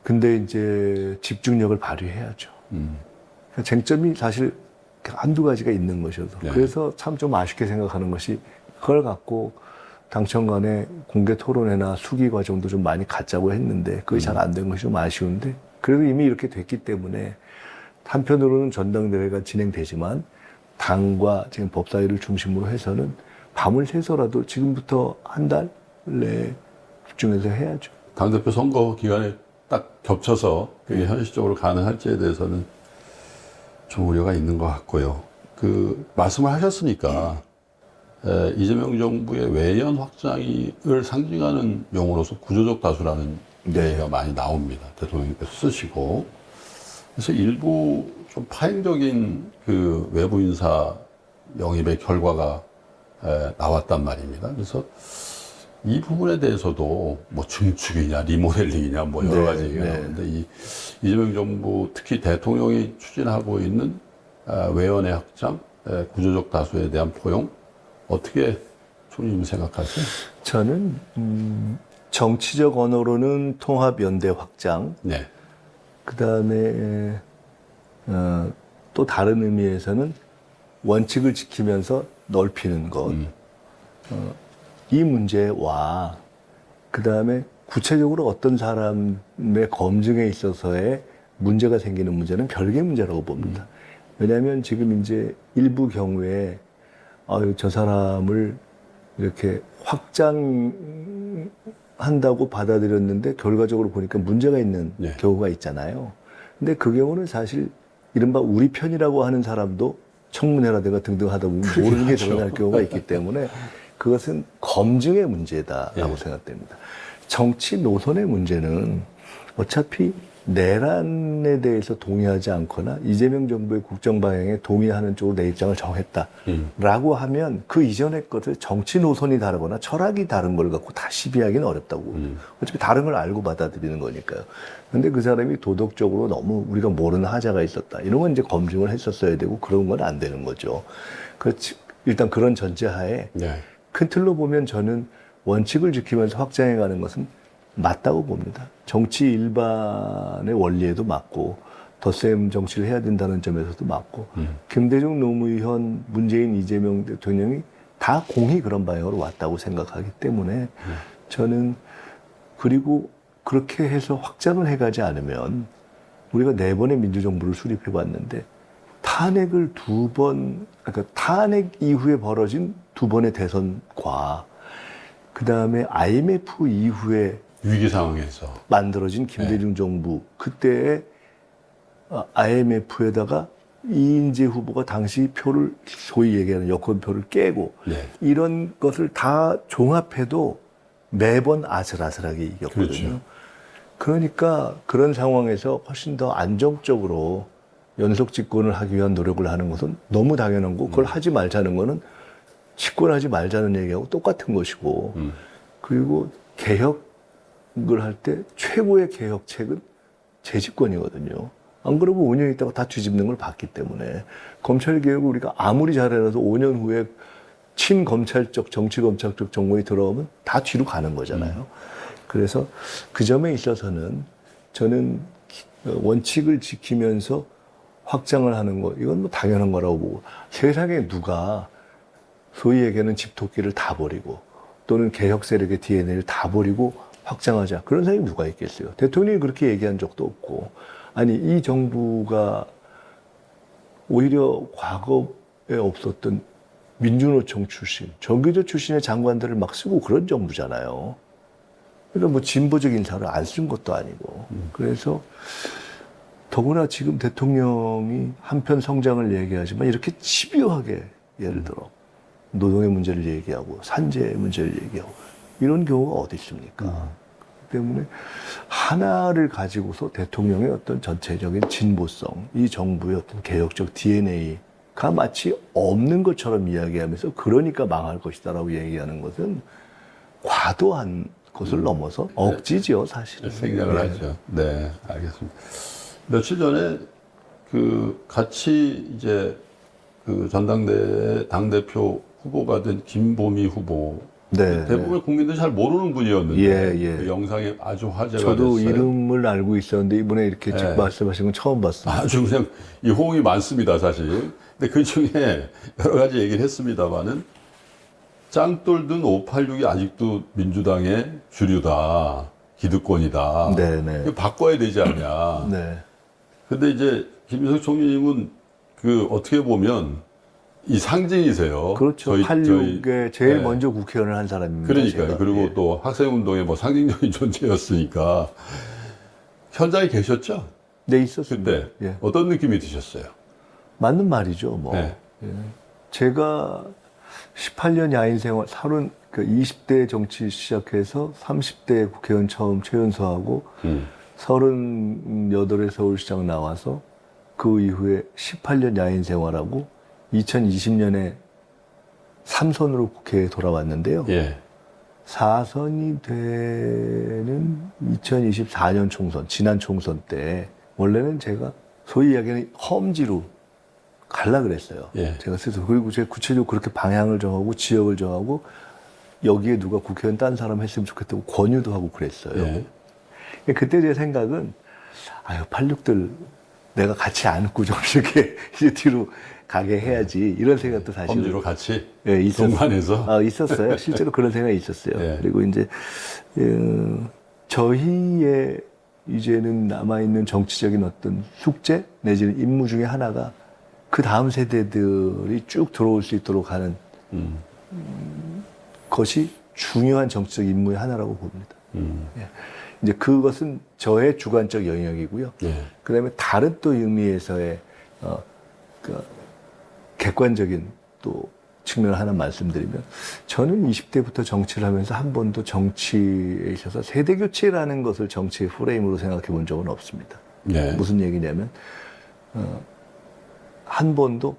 근데 이제 집중력을 발휘해야죠. 그러니까 쟁점이 사실 한두 가지가 있는 것이어서. 네. 그래서 참 좀 아쉽게 생각하는 것이 그걸 갖고 당청 간에 공개 토론회나 수기 과정도 좀 많이 갖자고 했는데 그게 잘 안 된 것이 좀 아쉬운데 그래도 이미 이렇게 됐기 때문에 한편으로는 전당대회가 진행되지만 당과 지금 법사위를 중심으로 해서는 밤을 새서라도 지금부터 한 달 내에 집중해서 해야죠. 당대표 선거 기간에 딱 겹쳐서 그게 현실적으로 가능할지에 대해서는 좀 우려가 있는 것 같고요. 그 말씀을 하셨으니까 이재명 정부의 외연 확장을 상징하는 용어로서 구조적 다수라는 얘기가 많이 나옵니다. 대통령께서 쓰시고. 그래서 일부 좀 파행적인 그 외부 인사 영입의 결과가 나왔단 말입니다. 그래서 이 부분에 대해서도 뭐 증축이냐 리모델링이냐 뭐 여러 가지 얘기가 나오는데 이 이재명 정부 특히 대통령이 추진하고 있는 외연의 확장, 구조적 다수에 대한 포용 어떻게 총리님 생각하세요? 저는 정치적 언어로는 통합연대 확장, 네. 그 다음에 또 다른 의미에서는 원칙을 지키면서 넓히는 것. 이 문제와 그 다음에 구체적으로 어떤 사람의 검증에 있어서의 문제가 생기는 문제는 별개의 문제라고 봅니다. 왜냐하면 지금 이제 일부 경우에 저 사람을 이렇게 확장한다고 받아들였는데 결과적으로 보니까 문제가 있는 네. 경우가 있잖아요. 근데 그 경우는 사실 이른바 우리 편이라고 하는 사람도 청문회라든가 등등 하다 보면 모르는 게 드러날 경우가 있기 때문에 그것은 검증의 문제다라고 생각됩니다. 정치 노선의 문제는 어차피 내란에 대해서 동의하지 않거나 이재명 정부의 국정 방향에 동의하는 쪽으로 내 입장을 정했다라고 하면 그 이전의 것을 정치 노선이 다르거나 철학이 다른 걸 갖고 다 시비하기는 어렵다고. 어차피 다른 걸 알고 받아들이는 거니까요. 근데 그 사람이 도덕적으로 너무 우리가 모르는 하자가 있었다. 이런 건 이제 검증을 했었어야 되고 그런 건 안 되는 거죠. 그렇지. 일단 그런 전제하에 네. 큰 틀로 보면 저는 원칙을 지키면서 확장해 가는 것은 맞다고 봅니다. 정치 일반의 원리에도 맞고 덧셈 정치를 해야 된다는 점에서도 맞고 김대중 노무현 문재인 이재명 대통령이 다 공히 그런 방향으로 왔다고 생각하기 때문에 저는 그리고 그렇게 해서 확장을 해가지 않으면 우리가 4번의 민주정부를 수립해 봤는데 다 탄핵을 그러니까 탄핵 이후에 벌어진 두 번의 대선과 그 다음에 IMF 이후에 위기 상황에서. 만들어진 김대중 정부 그때의 IMF에다가 이인재 후보가 당시 표를 소위 얘기하는 여권표를 깨고 네. 이런 것을 다 종합해도 매번 아슬아슬하게 이겼거든요. 그렇죠. 그러니까 그런 상황에서 훨씬 더 안정적으로 연속 집권을 하기 위한 노력을 하는 것은 너무 당연한 거고 그걸 하지 말자는 거는 집권하지 말자는 얘기하고 똑같은 것이고 그리고 개혁을 할 때 최고의 개혁책은 재집권이거든요. 안 그러면 5년 있다가 다 뒤집는 걸 봤기 때문에 검찰개혁을 우리가 아무리 잘해놔도 5년 후에 친검찰적 정치검찰적 정권이 들어오면 다 뒤로 가는 거잖아요. 그래서 그 점에 있어서는 저는 원칙을 지키면서 확장을 하는 거 이건 뭐 당연한 거라고 보고 세상에 누가 소위 얘기하는 집토끼를 다 버리고 또는 개혁 세력의 DNA를 다 버리고 확장하자 그런 사람이 누가 있겠어요. 대통령이 그렇게 얘기한 적도 없고 아니 이 정부가 오히려 과거에 없었던 민주노총 출신 정규조 출신의 장관들을 막 쓰고 그런 정부잖아요. 그러니까 뭐 진보적 인사를 안 쓴 것도 아니고 그래서 더구나 지금 대통령이 한편 성장을 얘기하지만 이렇게 집요하게 예를 들어 노동의 문제를 얘기하고 산재 문제를 얘기하고 이런 경우가 어디 있습니까? 그렇기 때문에 하나를 가지고서 대통령의 어떤 전체적인 진보성, 이 정부의 어떤 개혁적 DNA가 마치 없는 것처럼 이야기하면서 그러니까 망할 것이다라고 얘기하는 것은 과도한 것을 넘어서 억지죠, 사실은. 생각을 하죠. 네, 알겠습니다. 며칠 전에 같이 이제 전당대회 당대표 후보가 된 김보미 후보. 네, 대부분 국민들이 잘 모르는 분이었는데 예. 그 영상이 아주 화제가 저도 됐어요. 이름을 알고 있었는데 이번에 이렇게 네. 말씀하신 건 처음 봤습니다. 아주 그냥 이 호응이 많습니다, 사실. 근데 그 중에 여러 가지 얘기를 했습니다만은 짱돌 든 586이 아직도 민주당의 주류다, 기득권이다. 네네. 이거 바꿔야 되지 않냐. 네. 근데 이제 김윤석 총리님은 어떻게 보면 이 상징이세요. 그렇죠. 86에 제일 네. 먼저 국회의원을 한 사람입니다. 그러니까요. 제가. 그리고 예. 또 학생운동의 상징적인 존재였으니까 현장에 계셨죠? 네, 있었습니다. 그때 예. 어떤 느낌이 드셨어요? 맞는 말이죠, 뭐. 네. 예. 제가 18년 야인 생활, 20대 정치 시작해서 30대 국회의원 처음 최연소하고 38에 서울시장 나와서 그 이후에 18년 야인 생활하고 2020년에 3선으로 국회에 돌아왔는데요. 예. 4선이 되는 2024년 총선, 지난 총선 때 원래는 제가 소위 이야기하는 험지로 갈라 그랬어요. 예. 제가 스스로. 그리고 제가 구체적으로 그렇게 방향을 정하고 지역을 정하고 여기에 누가 국회의원 딴 사람 했으면 좋겠다고 권유도 하고 그랬어요. 예. 그때 제 생각은 86들 내가 같이 안고 좀 이렇게 이제 뒤로 가게 해야지 이런 생각도 사실 험지로 같이 있었어요. 동반해서 있었어요. 실제로 그런 생각이 있었어요. 예. 그리고 이제 저희의 이제는 남아있는 정치적인 어떤 숙제 내지는 임무 중에 하나가 그 다음 세대들이 쭉 들어올 수 있도록 하는 것이 중요한 정치적 임무의 하나라고 봅니다. 예. 이제 그것은 저의 주관적 영역이고요. 예. 그다음에 다른 또 의미에서의 객관적인 또 측면을 하나 말씀드리면 저는 20대부터 정치를 하면서 한 번도 정치에 있어서 세대 교체라는 것을 정치의 프레임으로 생각해 본 적은 없습니다. 예. 무슨 얘기냐면 한 번도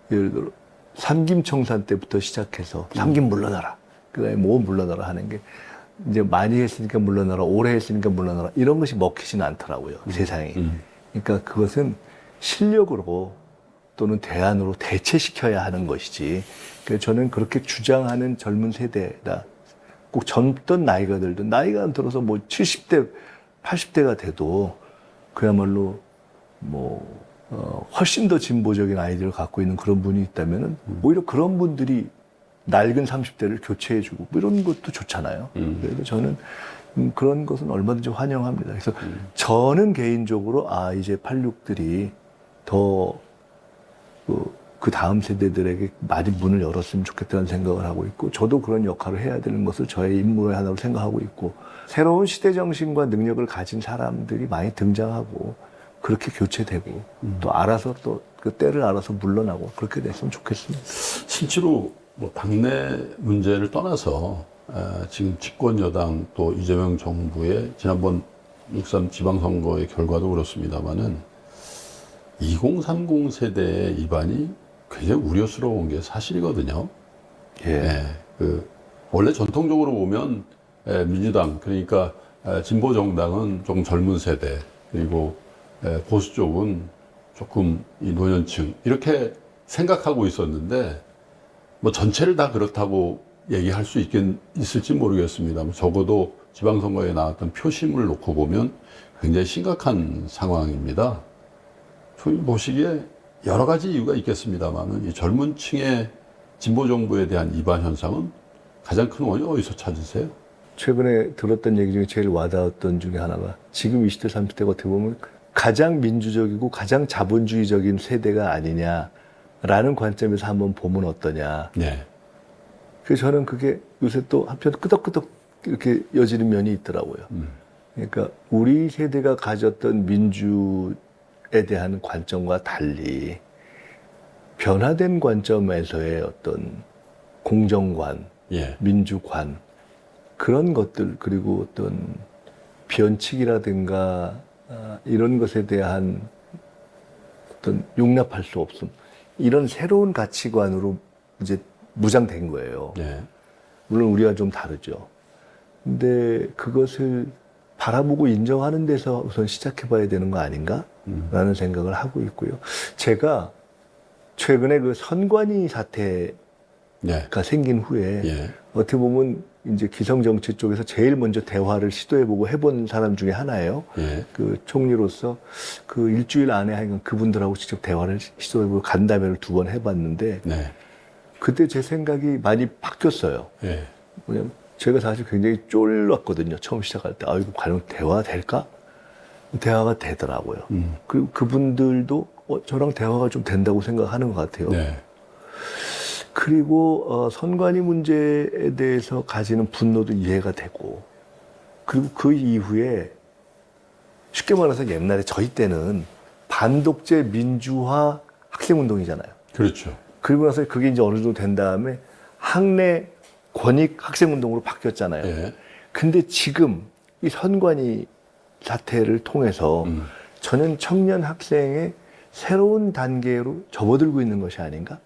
예를 들어 삼김청산 때부터 시작해서 삼김 물러나라, 그다음에 뭐 물러나라 하는 게 이제 많이 했으니까 물러나라, 오래 했으니까 물러나라 이런 것이 먹히지는 않더라고요. 세상에. 그러니까 그것은 실력으로 또는 대안으로 대체시켜야 하는 것이지. 그래서 저는 그렇게 주장하는 젊은 세대다. 꼭 젊던 나이가 들든 나이가 들어서 뭐 70대, 80대가 돼도 그야말로 훨씬 더 진보적인 아이디어를 갖고 있는 그런 분이 있다면은 오히려 그런 분들이 낡은 30대를 교체해주고 뭐 이런 것도 좋잖아요. 그래서 저는 그런 것은 얼마든지 환영합니다. 그래서 저는 개인적으로 이제 86들이 더 그 다음 세대들에게 많이 문을 열었으면 좋겠다는 생각을 하고 있고, 저도 그런 역할을 해야 되는 것을 저의 임무의 하나로 생각하고 있고, 새로운 시대 정신과 능력을 가진 사람들이 많이 등장하고 그렇게 교체되고 또 알아서 또 그 때를 알아서 물러나고 그렇게 됐으면 좋겠습니다. 실제로 뭐 당내 문제를 떠나서 지금 집권 여당 또 이재명 정부의 지난번 6.3 지방선거의 결과도 그렇습니다만은 2030 세대의 입안이 굉장히 우려스러운 게 사실이거든요. 예. 원래 전통적으로 보면 민주당, 그러니까 진보 정당은 조금 젊은 세대, 그리고 보수 쪽은 조금 이 노년층, 이렇게 생각하고 있었는데, 뭐 전체를 다 그렇다고 얘기할 수 있을지 모르겠습니다만, 적어도 지방선거에 나왔던 표심을 놓고 보면 굉장히 심각한 상황입니다. 저희 보시기에 여러 가지 이유가 있겠습니다만, 이 젊은 층의 진보 정부에 대한 이반 현상은 가장 큰 원인이 어디서 찾으세요? 최근에 들었던 얘기 중에 제일 와닿았던 중에 하나가, 지금 20대, 30대가 어떻게 보면 가장 민주적이고 가장 자본주의적인 세대가 아니냐라는 관점에서 한번 보면 어떠냐. 네. 그래서 저는 그게 요새 또 한편 끄덕끄덕 이렇게 여지는 면이 있더라고요. 그러니까 우리 세대가 가졌던 민주에 대한 관점과 달리 변화된 관점에서의 어떤 공정관, 예. 민주관, 그런 것들, 그리고 어떤 변칙이라든가 이런 것에 대한 어떤 용납할 수 없음, 이런 새로운 가치관으로 이제 무장된 거예요. 예. 물론 우리가 좀 다르죠. 근데 그것을 바라보고 인정하는 데서 우선 시작해봐야 되는 거 아닌가? 라는 생각을 하고 있고요. 제가 최근에 그 선관위 사태가 네. 생긴 후에 예. 어떻게 보면 이제 기성정치 쪽에서 제일 먼저 대화를 시도해보고 해본 사람 중에 하나예요. 예. 그 총리로서 그 일주일 안에 하여간 그분들하고 직접 대화를 시도해보고 간담회를 2번 해봤는데, 네. 그때 제 생각이 많이 바뀌었어요. 예. 왜냐면 제가 사실 굉장히 쫄랐거든요. 처음 시작할 때. 아, 이거 과연 대화 될까? 대화가 되더라고요. 그리고 그분들도 저랑 대화가 좀 된다고 생각하는 것 같아요. 네. 그리고 선관위 문제에 대해서 가지는 분노도 이해가 되고, 그리고 그 이후에 쉽게 말해서 옛날에 저희 때는 반독재 민주화 학생운동이잖아요. 그렇죠. 그리고 나서 그게 이제 어느 정도 된 다음에 학내 권익 학생운동으로 바뀌었잖아요. 예. 근데 지금 이 선관위 사태를 통해서 저는 청년 학생의 새로운 단계로 접어들고 있는 것이 아닌가?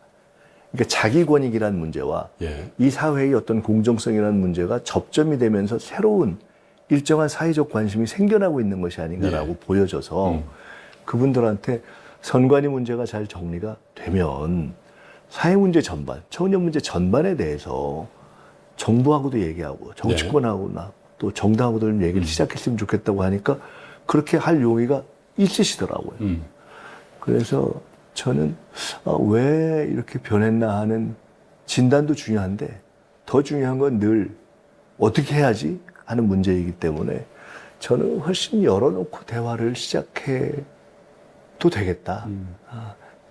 그러니까 자기 권익이라는 문제와 예. 이 사회의 어떤 공정성이라는 문제가 접점이 되면서 새로운 일정한 사회적 관심이 생겨나고 있는 것이 아닌가라고 예. 보여져서 그분들한테 선관위 문제가 잘 정리가 되면 사회 문제 전반, 청년 문제 전반에 대해서 정부하고도 얘기하고 정치권하고나 또 정당하고도 좀 얘기를 시작했으면 좋겠다고 하니까 그렇게 할 용의가 있으시더라고요. 그래서 저는 왜 이렇게 변했나 하는 진단도 중요한데, 더 중요한 건 늘 어떻게 해야지 하는 문제이기 때문에 저는 훨씬 열어놓고 대화를 시작해도 되겠다.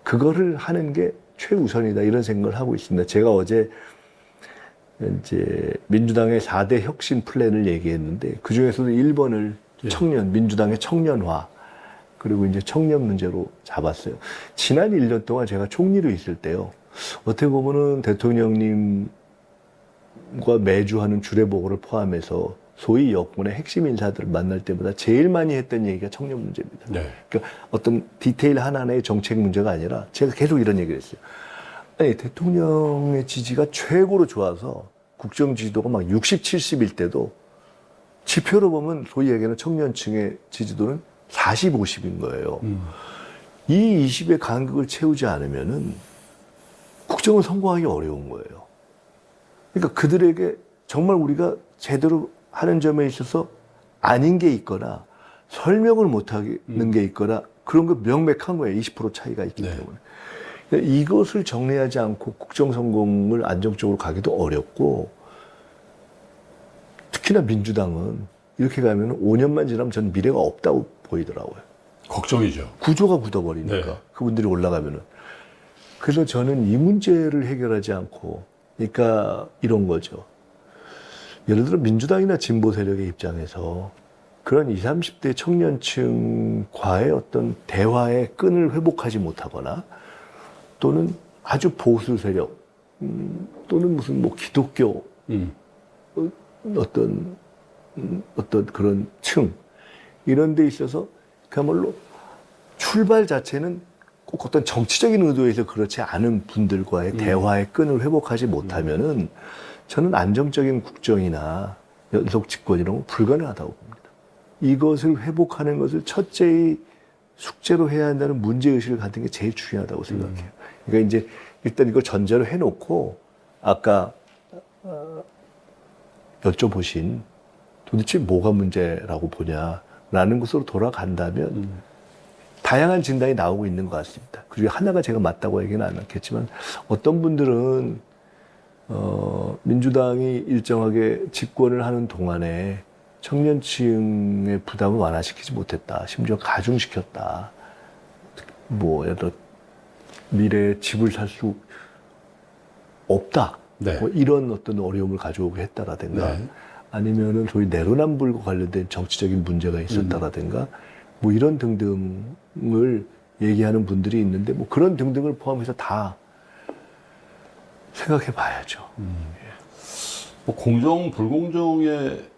그거를 하는 게 최우선이다, 이런 생각을 하고 있습니다. 제가 어제 이제 민주당의 4대 혁신 플랜을 얘기했는데, 그 중에서도 1번을 청년, 민주당의 청년화, 그리고 이제 청년 문제로 잡았어요. 지난 1년 동안 제가 총리로 있을 때요, 어떻게 보면은 대통령님과 매주 하는 주례보고를 포함해서 소위 여권의 핵심 인사들을 만날 때보다 제일 많이 했던 얘기가 청년 문제입니다. 네. 그러니까 어떤 디테일 하나하나의 정책 문제가 아니라 제가 계속 이런 얘기를 했어요. 아니, 대통령의 지지가 최고로 좋아서 국정 지지도가 막 60, 70일 때도 지표로 보면 소위 얘기하는 청년층의 지지도는 40, 50인 거예요. 이 20의 간극을 채우지 않으면은 국정을 성공하기 어려운 거예요. 그러니까 그들에게 정말 우리가 제대로 하는 점에 있어서 아닌 게 있거나 설명을 못하는 게 있거나 그런 거 명백한 거예요. 20% 차이가 있기 때문에. 그러니까 이것을 정리하지 않고 국정 성공을 안정적으로 가기도 어렵고, 특히나 민주당은 이렇게 가면 5년만 지나면 전 미래가 없다고 보이더라고요. 걱정이죠. 구조가 굳어버리니까. 네. 그분들이 올라가면은. 그래서 저는 이 문제를 해결하지 않고, 그러니까 이런 거죠. 예를 들어 민주당이나 진보 세력의 입장에서 그런 20, 30대 청년층과의 어떤 대화의 끈을 회복하지 못하거나 또는 아주 보수 세력 또는 무슨 뭐 기독교 어떤 그런 층 이런 데 있어서 그야말로 출발 자체는 꼭 어떤 정치적인 의도에서 그렇지 않은 분들과의 대화의 끈을 회복하지 못하면은 저는 안정적인 국정이나 연속 집권 이런 건 불가능하다고 봅니다. 이것을 회복하는 것을 첫째의 숙제로 해야 한다는 문제의식을 갖는 게 제일 중요하다고 생각해요. 그러니까 이제 일단 이걸 전제로 해놓고 아까 여쭤보신 도대체 뭐가 문제라고 보냐라는 것으로 돌아간다면 다양한 진단이 나오고 있는 것 같습니다. 그중에 하나가 제가 맞다고 얘기는 않겠지만 어떤 분들은 민주당이 일정하게 집권을 하는 동안에 청년층의 부담을 완화시키지 못했다. 심지어 가중시켰다. 뭐 예를 들어 미래에 집을 살 수 없다. 네. 뭐 이런 어떤 어려움을 가져오게 했다라든가 네. 아니면은 소위 내로남불과 관련된 정치적인 문제가 있었다라든가 뭐 이런 등등을 얘기하는 분들이 있는데 뭐 그런 등등을 포함해서 다 생각해 봐야죠. 뭐 공정 불공정의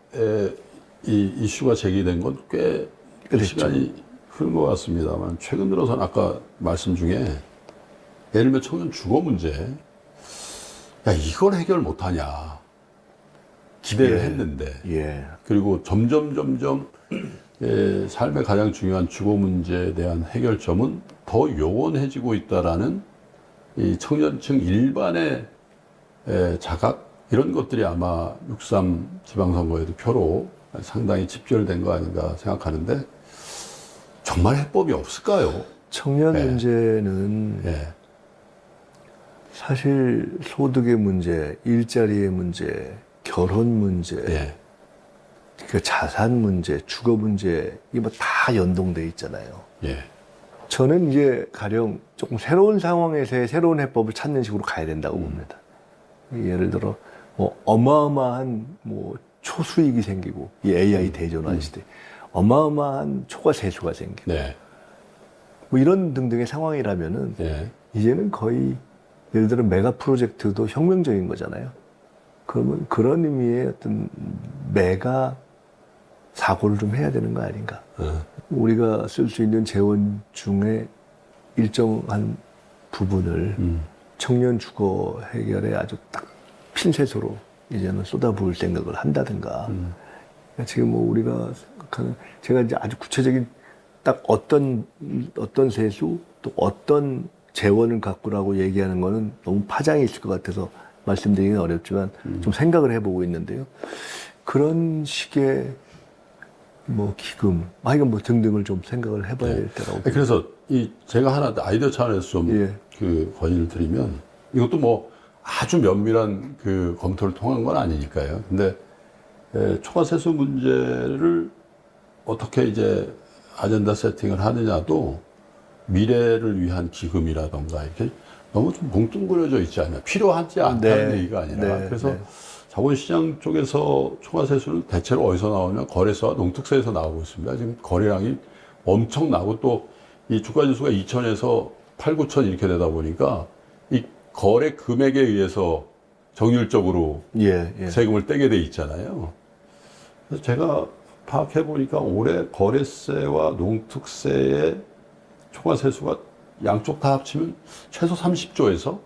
이 이슈가 제기된 건 꽤 그랬죠. 시간이 흐른 것 같습니다만 최근 들어서는 아까 말씀 중에 예를 들면 청년 주거 문제 야 이걸 해결 못하냐 기대를 예. 했는데 예. 그리고 점점 삶의 가장 중요한 주거 문제에 대한 해결점은 더 요원해지고 있다라는 이 청년층 일반의 자각 이런 것들이 아마 6.3 지방선거에도 표로 상당히 집결된 거 아닌가 생각하는데 정말 해법이 없을까요? 청년 네. 문제는 예. 사실 소득의 문제, 일자리의 문제, 결혼 문제, 예. 그 자산 문제, 주거 문제, 이게 뭐 다 연동돼 있잖아요. 예. 저는 이제 가령 조금 새로운 상황에서의 새로운 해법을 찾는 식으로 가야 된다고 봅니다. 예를 들어 뭐 어마어마한 뭐 초수익이 생기고 이 AI 대전환 시대 어마어마한 초과 세수가 생기고 네. 뭐 이런 등등의 상황이라면은 예. 이제는 거의 예를 들어 메가 프로젝트도 혁명적인 거잖아요. 그러면 그런 의미의 어떤 메가 사고를 좀 해야 되는 거 아닌가. 우리가 쓸 수 있는 재원 중에 일정한 부분을 청년 주거 해결에 아주 딱 핀셋으로 이제는 쏟아부을 생각을 한다든가. 그러니까 지금 뭐 우리가 생각하는, 제가 이제 아주 구체적인 딱 어떤 세수 또 어떤 재원을 갖고라고 얘기하는 거는 너무 파장이 있을 것 같아서 말씀드리기는 어렵지만 좀 생각을 해보고 있는데요. 그런 식의 뭐 기금, 하여간 뭐 등등을 좀 생각을 해봐야 될 때라고. 그래서 제가 하나 아이디어 차원에서 좀 예. 그 건의를 드리면 이것도 뭐 아주 면밀한 그 검토를 통한 건 아니니까요. 근데 초과세수 문제를 어떻게 이제 아젠다 세팅을 하느냐도 미래를 위한 기금이라던가 이렇게 너무 좀 뭉뚱그려져 있지 않냐. 필요하지 않다는 네. 얘기가 아니라. 네. 그래서 네. 자본시장 쪽에서 초과세수는 대체로 어디서 나오냐면 거래소와 농특세에서 나오고 있습니다. 지금 거래량이 엄청 나고 또 이 주가지수가 2천에서 8, 9천 이렇게 되다 보니까 이 거래 금액에 의해서 정률적으로 예. 세금을 떼게 돼 있잖아요. 그래서 제가 파악해 보니까 올해 거래세와 농특세의 초과세수가 양쪽 다 합치면 최소 30조에서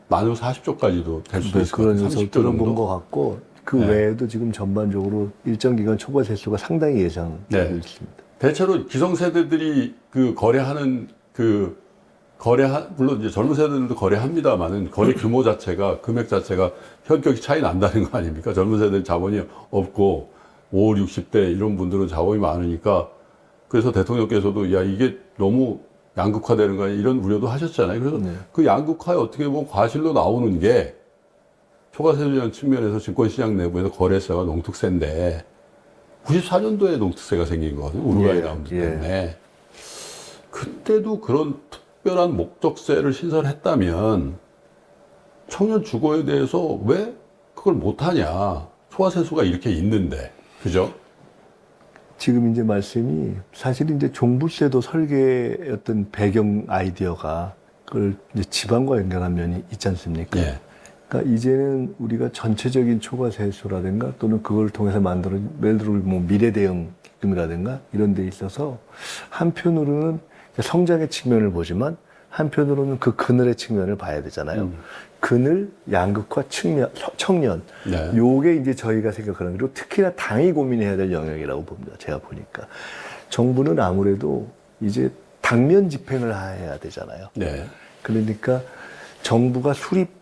많으면 40조까지도 될 수도 있을 것 그런 같아요. 녀석 30조 들어본 정도. 것 같고 그 네. 외에도 지금 전반적으로 일정 기간 초과 세수가 상당히 예상되고 네. 있습니다. 대체로 기성세대들이 그 거래하는 물론 이제 젊은 세대들도 거래합니다만은 거래 규모 자체가 금액 자체가 현격히 차이 난다는 거 아닙니까? 젊은 세대는 자본이 없고 5, 60대 이런 분들은 자본이 많으니까 그래서 대통령께서도 야 이게 너무 양극화되는 거 아니야 이런 우려도 하셨잖아요. 그래서 네. 그 양극화에 어떻게 보면 과실로 나오는 게 초과세율이라는 측면에서 증권시장 내부에서 거래세와 농특세인데 94년도에 농특세가 생긴 거거든요. 우루과이 예, 라운드 예. 때문에. 그때도 그런 특별한 목적세를 신설했다면 청년 주거에 대해서 왜 그걸 못하냐. 소화세수가 이렇게 있는데. 그죠? 지금 이제 말씀이 사실 이제 종부세도 설계의 어떤 배경 아이디어가 그걸 이제 지방과 연결한 면이 있지 않습니까? 예. 그러니까 이제는 우리가 전체적인 초과세수라든가 또는 그걸 통해서 만드는 예를 들어 뭐 미래대응 기금이라든가 이런 데 있어서 한편으로는 성장의 측면을 보지만 한편으로는 그 그늘의 측면을 봐야 되잖아요. 그늘, 양극화, 청년. 네. 요게 이제 저희가 생각하는, 그리고 특히나 당이 고민해야 될 영역이라고 봅니다. 제가 보니까. 정부는 아무래도 이제 당면 집행을 해야 되잖아요. 네. 그러니까 정부가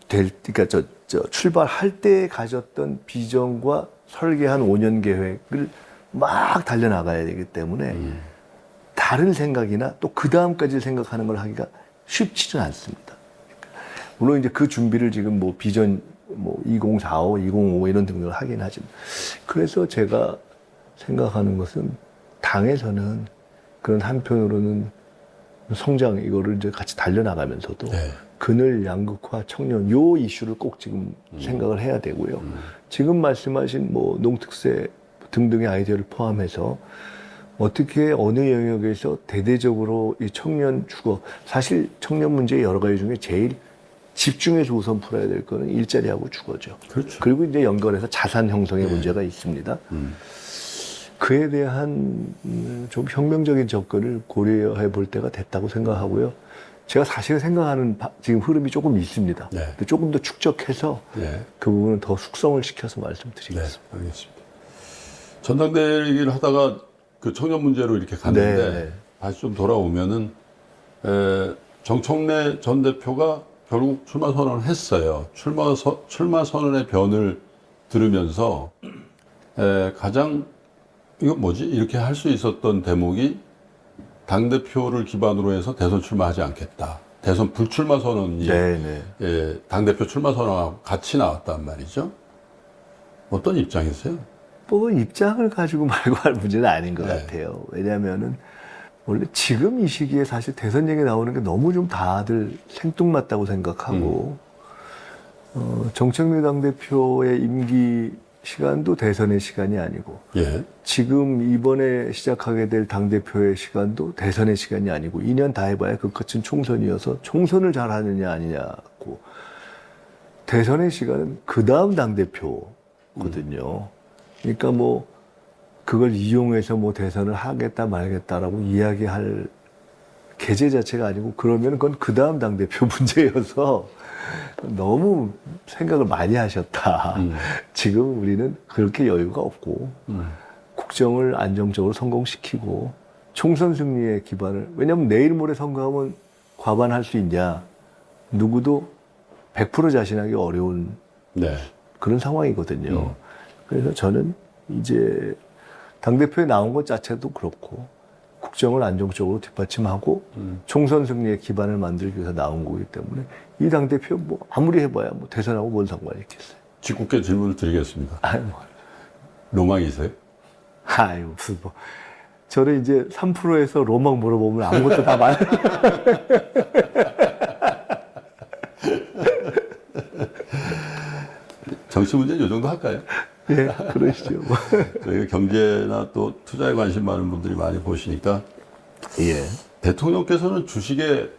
그러니까 출발할 때 가졌던 비전과 설계한 5년 계획을 막 달려나가야 되기 때문에 다른 생각이나 또 그 다음까지 생각하는 걸 하기가 쉽지는 않습니다. 물론 이제 그 준비를 지금 뭐 비전 뭐 2045, 2055 이런 등등을 하긴 하지만, 그래서 제가 생각하는 것은 당에서는 그런 한편으로는 성장 이거를 이제 같이 달려나가면서도 네. 그늘, 양극화, 청년 요 이슈를 꼭 지금 생각을 해야 되고요. 지금 말씀하신 뭐 농특세 등등의 아이디어를 포함해서 어떻게 어느 영역에서 대대적으로 이 청년 주거, 사실 청년 문제 여러 가지 중에 제일 집중해서 우선 풀어야 될 거는 일자리하고 주거죠. 그렇죠. 그리고 이제 연결해서 자산 형성의 문제가 있습니다. 그에 대한 좀 혁명적인 접근을 고려해 볼 때가 됐다고 생각하고요. 제가 사실 생각하는 지금 흐름이 조금 있습니다. 네. 근데 조금 더 축적해서 네. 그 부분은 더 숙성을 시켜서 말씀드리겠습니다. 네, 알겠습니다. 전당대회 얘기를 하다가 그 청년 문제로 이렇게 갔는데 네. 다시 좀 돌아오면은 정청래 전 대표가 결국 출마 선언을 했어요. 출마 선언의 변을 들으면서 가장 이건 뭐지? 이렇게 할 수 있었던 대목이 당대표를 기반으로 해서 대선 출마하지 않겠다. 대선 불출마 선언이 네. 당대표 출마 선언하고 같이 나왔단 말이죠. 어떤 입장이세요? 뭐 입장을 가지고 말고 할 문제는 아닌 것 네. 같아요. 왜냐하면은 원래 지금 이 시기에 사실 대선 얘기 나오는 게 너무 좀 다들 생뚱맞다고 생각하고 정청래 당대표의 임기 시간도 대선의 시간이 아니고 예. 지금 이번에 시작하게 될 당대표의 시간도 대선의 시간이 아니고 2년 다 해봐야 그 끝은 총선이어서 총선을 잘 하느냐 아니냐고, 대선의 시간은 그 다음 당대표거든요. 그러니까 뭐 그걸 이용해서 뭐 대선을 하겠다 말겠다라고 이야기할 계제 자체가 아니고, 그러면 그건 그 다음 당대표 문제여서 너무 생각을 많이 하셨다. 지금 우리는 그렇게 여유가 없고 국정을 안정적으로 성공시키고 총선 승리의 기반을, 왜냐하면 내일 모레 선거하면 과반할 수 있냐, 누구도 100% 자신하기 어려운 네. 그런 상황이거든요. 그래서 저는 이제 당대표에 나온 것 자체도 그렇고 국정을 안정적으로 뒷받침하고 총선 승리의 기반을 만들기 위해서 나온 거기 때문에 이 당대표 뭐 아무리 해봐야 뭐 대선하고 뭔 상관이 있겠어요. 직국계 질문을 드리겠습니다. 아유, 로망이세요? 무슨 뭐. 저는 이제 3%에서 로망 물어보면 아무것도 다 말. 정치 문제는 이 정도 할까요? 예, 그러시죠. 저희가 경제나 또 투자에 관심 많은 분들이 많이 보시니까 예. 대통령께서는 주식에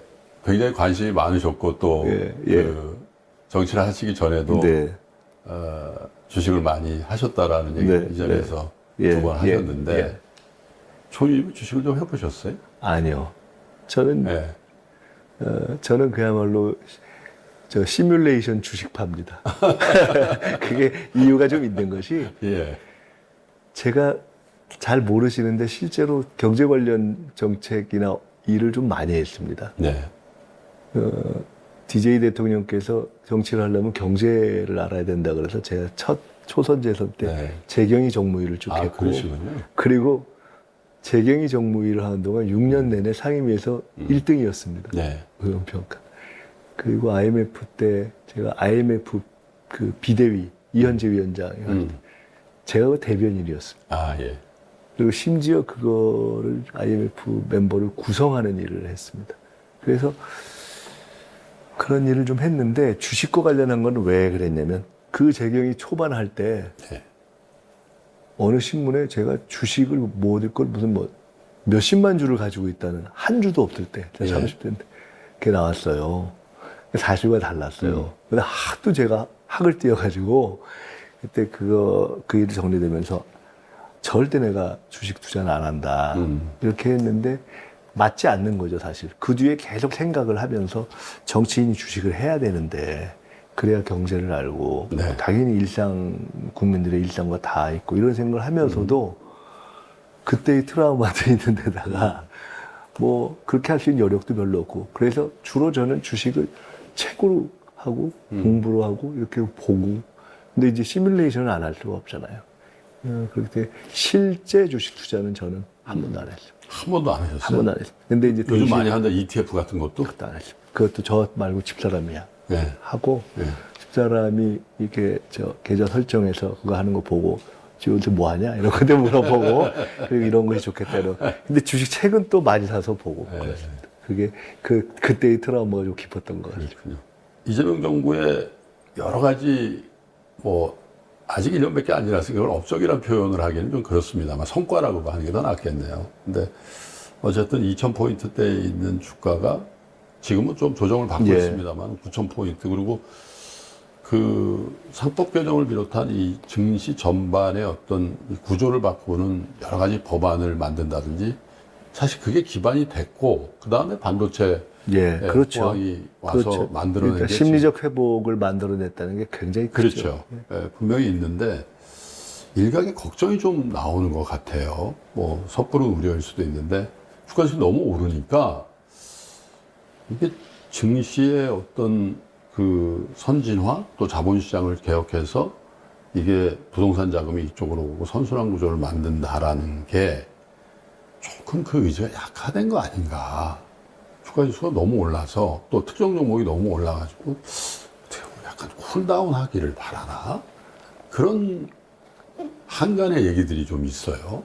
굉장히 관심이 많으셨고 또 예. 그 정치를 하시기 전에도 네. 주식을 많이 하셨다라는 얘기 네. 이 자리에서 예. 두 번 예. 하셨는데 예. 초임 주식을 좀 해보셨어요? 아니요. 저는 네. 저는 그야말로 저 시뮬레이션 주식파입니다. 그게 이유가 좀 있는 것이, 예. 제가 잘 모르시는데 실제로 경제 관련 정책이나 일을 좀 많이 했습니다. 네. DJ 대통령께서 정치를 하려면 경제를 알아야 된다 그래서 제가 첫 초선 재선 때 네. 재경이 정무위를 쭉 했고, 그러시군요. 그리고 재경이 정무위를 하는 동안 6년 내내 상임위에서 1등이었습니다. 네. 의원평가. 그리고 IMF 때 제가 IMF 그 비대위 이현재 위원장이 제가 그 대변인이었습니다. 아, 예. 그리고 심지어 그거를 IMF 멤버를 구성하는 일을 했습니다. 그래서 그런 일을 좀 했는데 주식과 관련한 건 왜 그랬냐면 그 재경이 초반 할 때 네. 어느 신문에 제가 주식을 뭐 어딜 걸 무슨 뭐 몇십만 주를 가지고 있다는 한 주도 없을 때 제가 예. 30대인데 그게 나왔어요. 사실과 달랐어요. 근데 하도 제가 학을 띄어가지고 그때 그 일이 정리되면서 절대 내가 주식 투자는 안 한다. 이렇게 했는데 맞지 않는 거죠, 사실. 그 뒤에 계속 생각을 하면서 정치인이 주식을 해야 되는데 그래야 경제를 알고 네. 당연히 국민들의 일상과 다 있고 이런 생각을 하면서도 그때의 트라우마도 있는 데다가 뭐 그렇게 할 수 있는 여력도 별로 없고 그래서 주로 저는 주식을 책으로 하고 공부로 하고 이렇게 보고 근데 이제 시뮬레이션을 안 할 수가 없잖아요. 그렇기 때문에 실제 주식 투자는 저는 한 번도 안 했어요. 한 번도 안 하셨어요? 한 번도 안 했어요. 근데 이제 요즘 많이 한다 ETF 같은 것도? 그것도 안 했어요. 그것도 저 말고 집사람이야. 네. 하고 네. 집사람이 이렇게 저 계좌 설정해서 그거 하는 거 보고 지금 요새 뭐 하냐 이런 것도 물어보고 그리고 이런 것이 좋겠다 이런. 근데 주식 책은 또 많이 사서 보고 네. 그랬습니다. 그게 그때의 트라우마가 좀 깊었던 것 같아요. 그렇군요. 이재명 정부의 여러 가지 뭐 아직 1년밖에 안 지났으니까 그걸 업적이라는 표현을 하기는 좀 그렇습니다만 성과라고 하는 게 더 낫겠네요. 근데 어쨌든 2,000포인트대에 있는 주가가 지금은 좀 조정을 받고 예. 있습니다만 9,000포인트 그리고 그 상법 개정을 비롯한 이 증시 전반의 어떤 이 구조를 바꾸는 여러 가지 법안을 만든다든지 사실 그게 기반이 됐고 그 다음에 반도체 예, 그렇죠. 포항이 와서 그렇죠. 만들어낸 그러니까 게 심리적 회복을 만들어냈다는 게 굉장히 크죠. 그렇죠. 예, 분명히 있는데 일각의 걱정이 좀 나오는 것 같아요. 뭐 섣부른 우려일 수도 있는데 주가값이 너무 오르니까 이게 증시의 어떤 그 선진화 또 자본시장을 개혁해서 이게 부동산 자금이 이쪽으로 오고 선순환 구조를 만든다라는 게 조금 그 의지가 약화된 거 아닌가. 주가 지수가 너무 올라서 또 특정 종목이 너무 올라가지고 어떻게 보면 약간 쿨다운 하기를 바라나 그런 한간의 얘기들이 좀 있어요.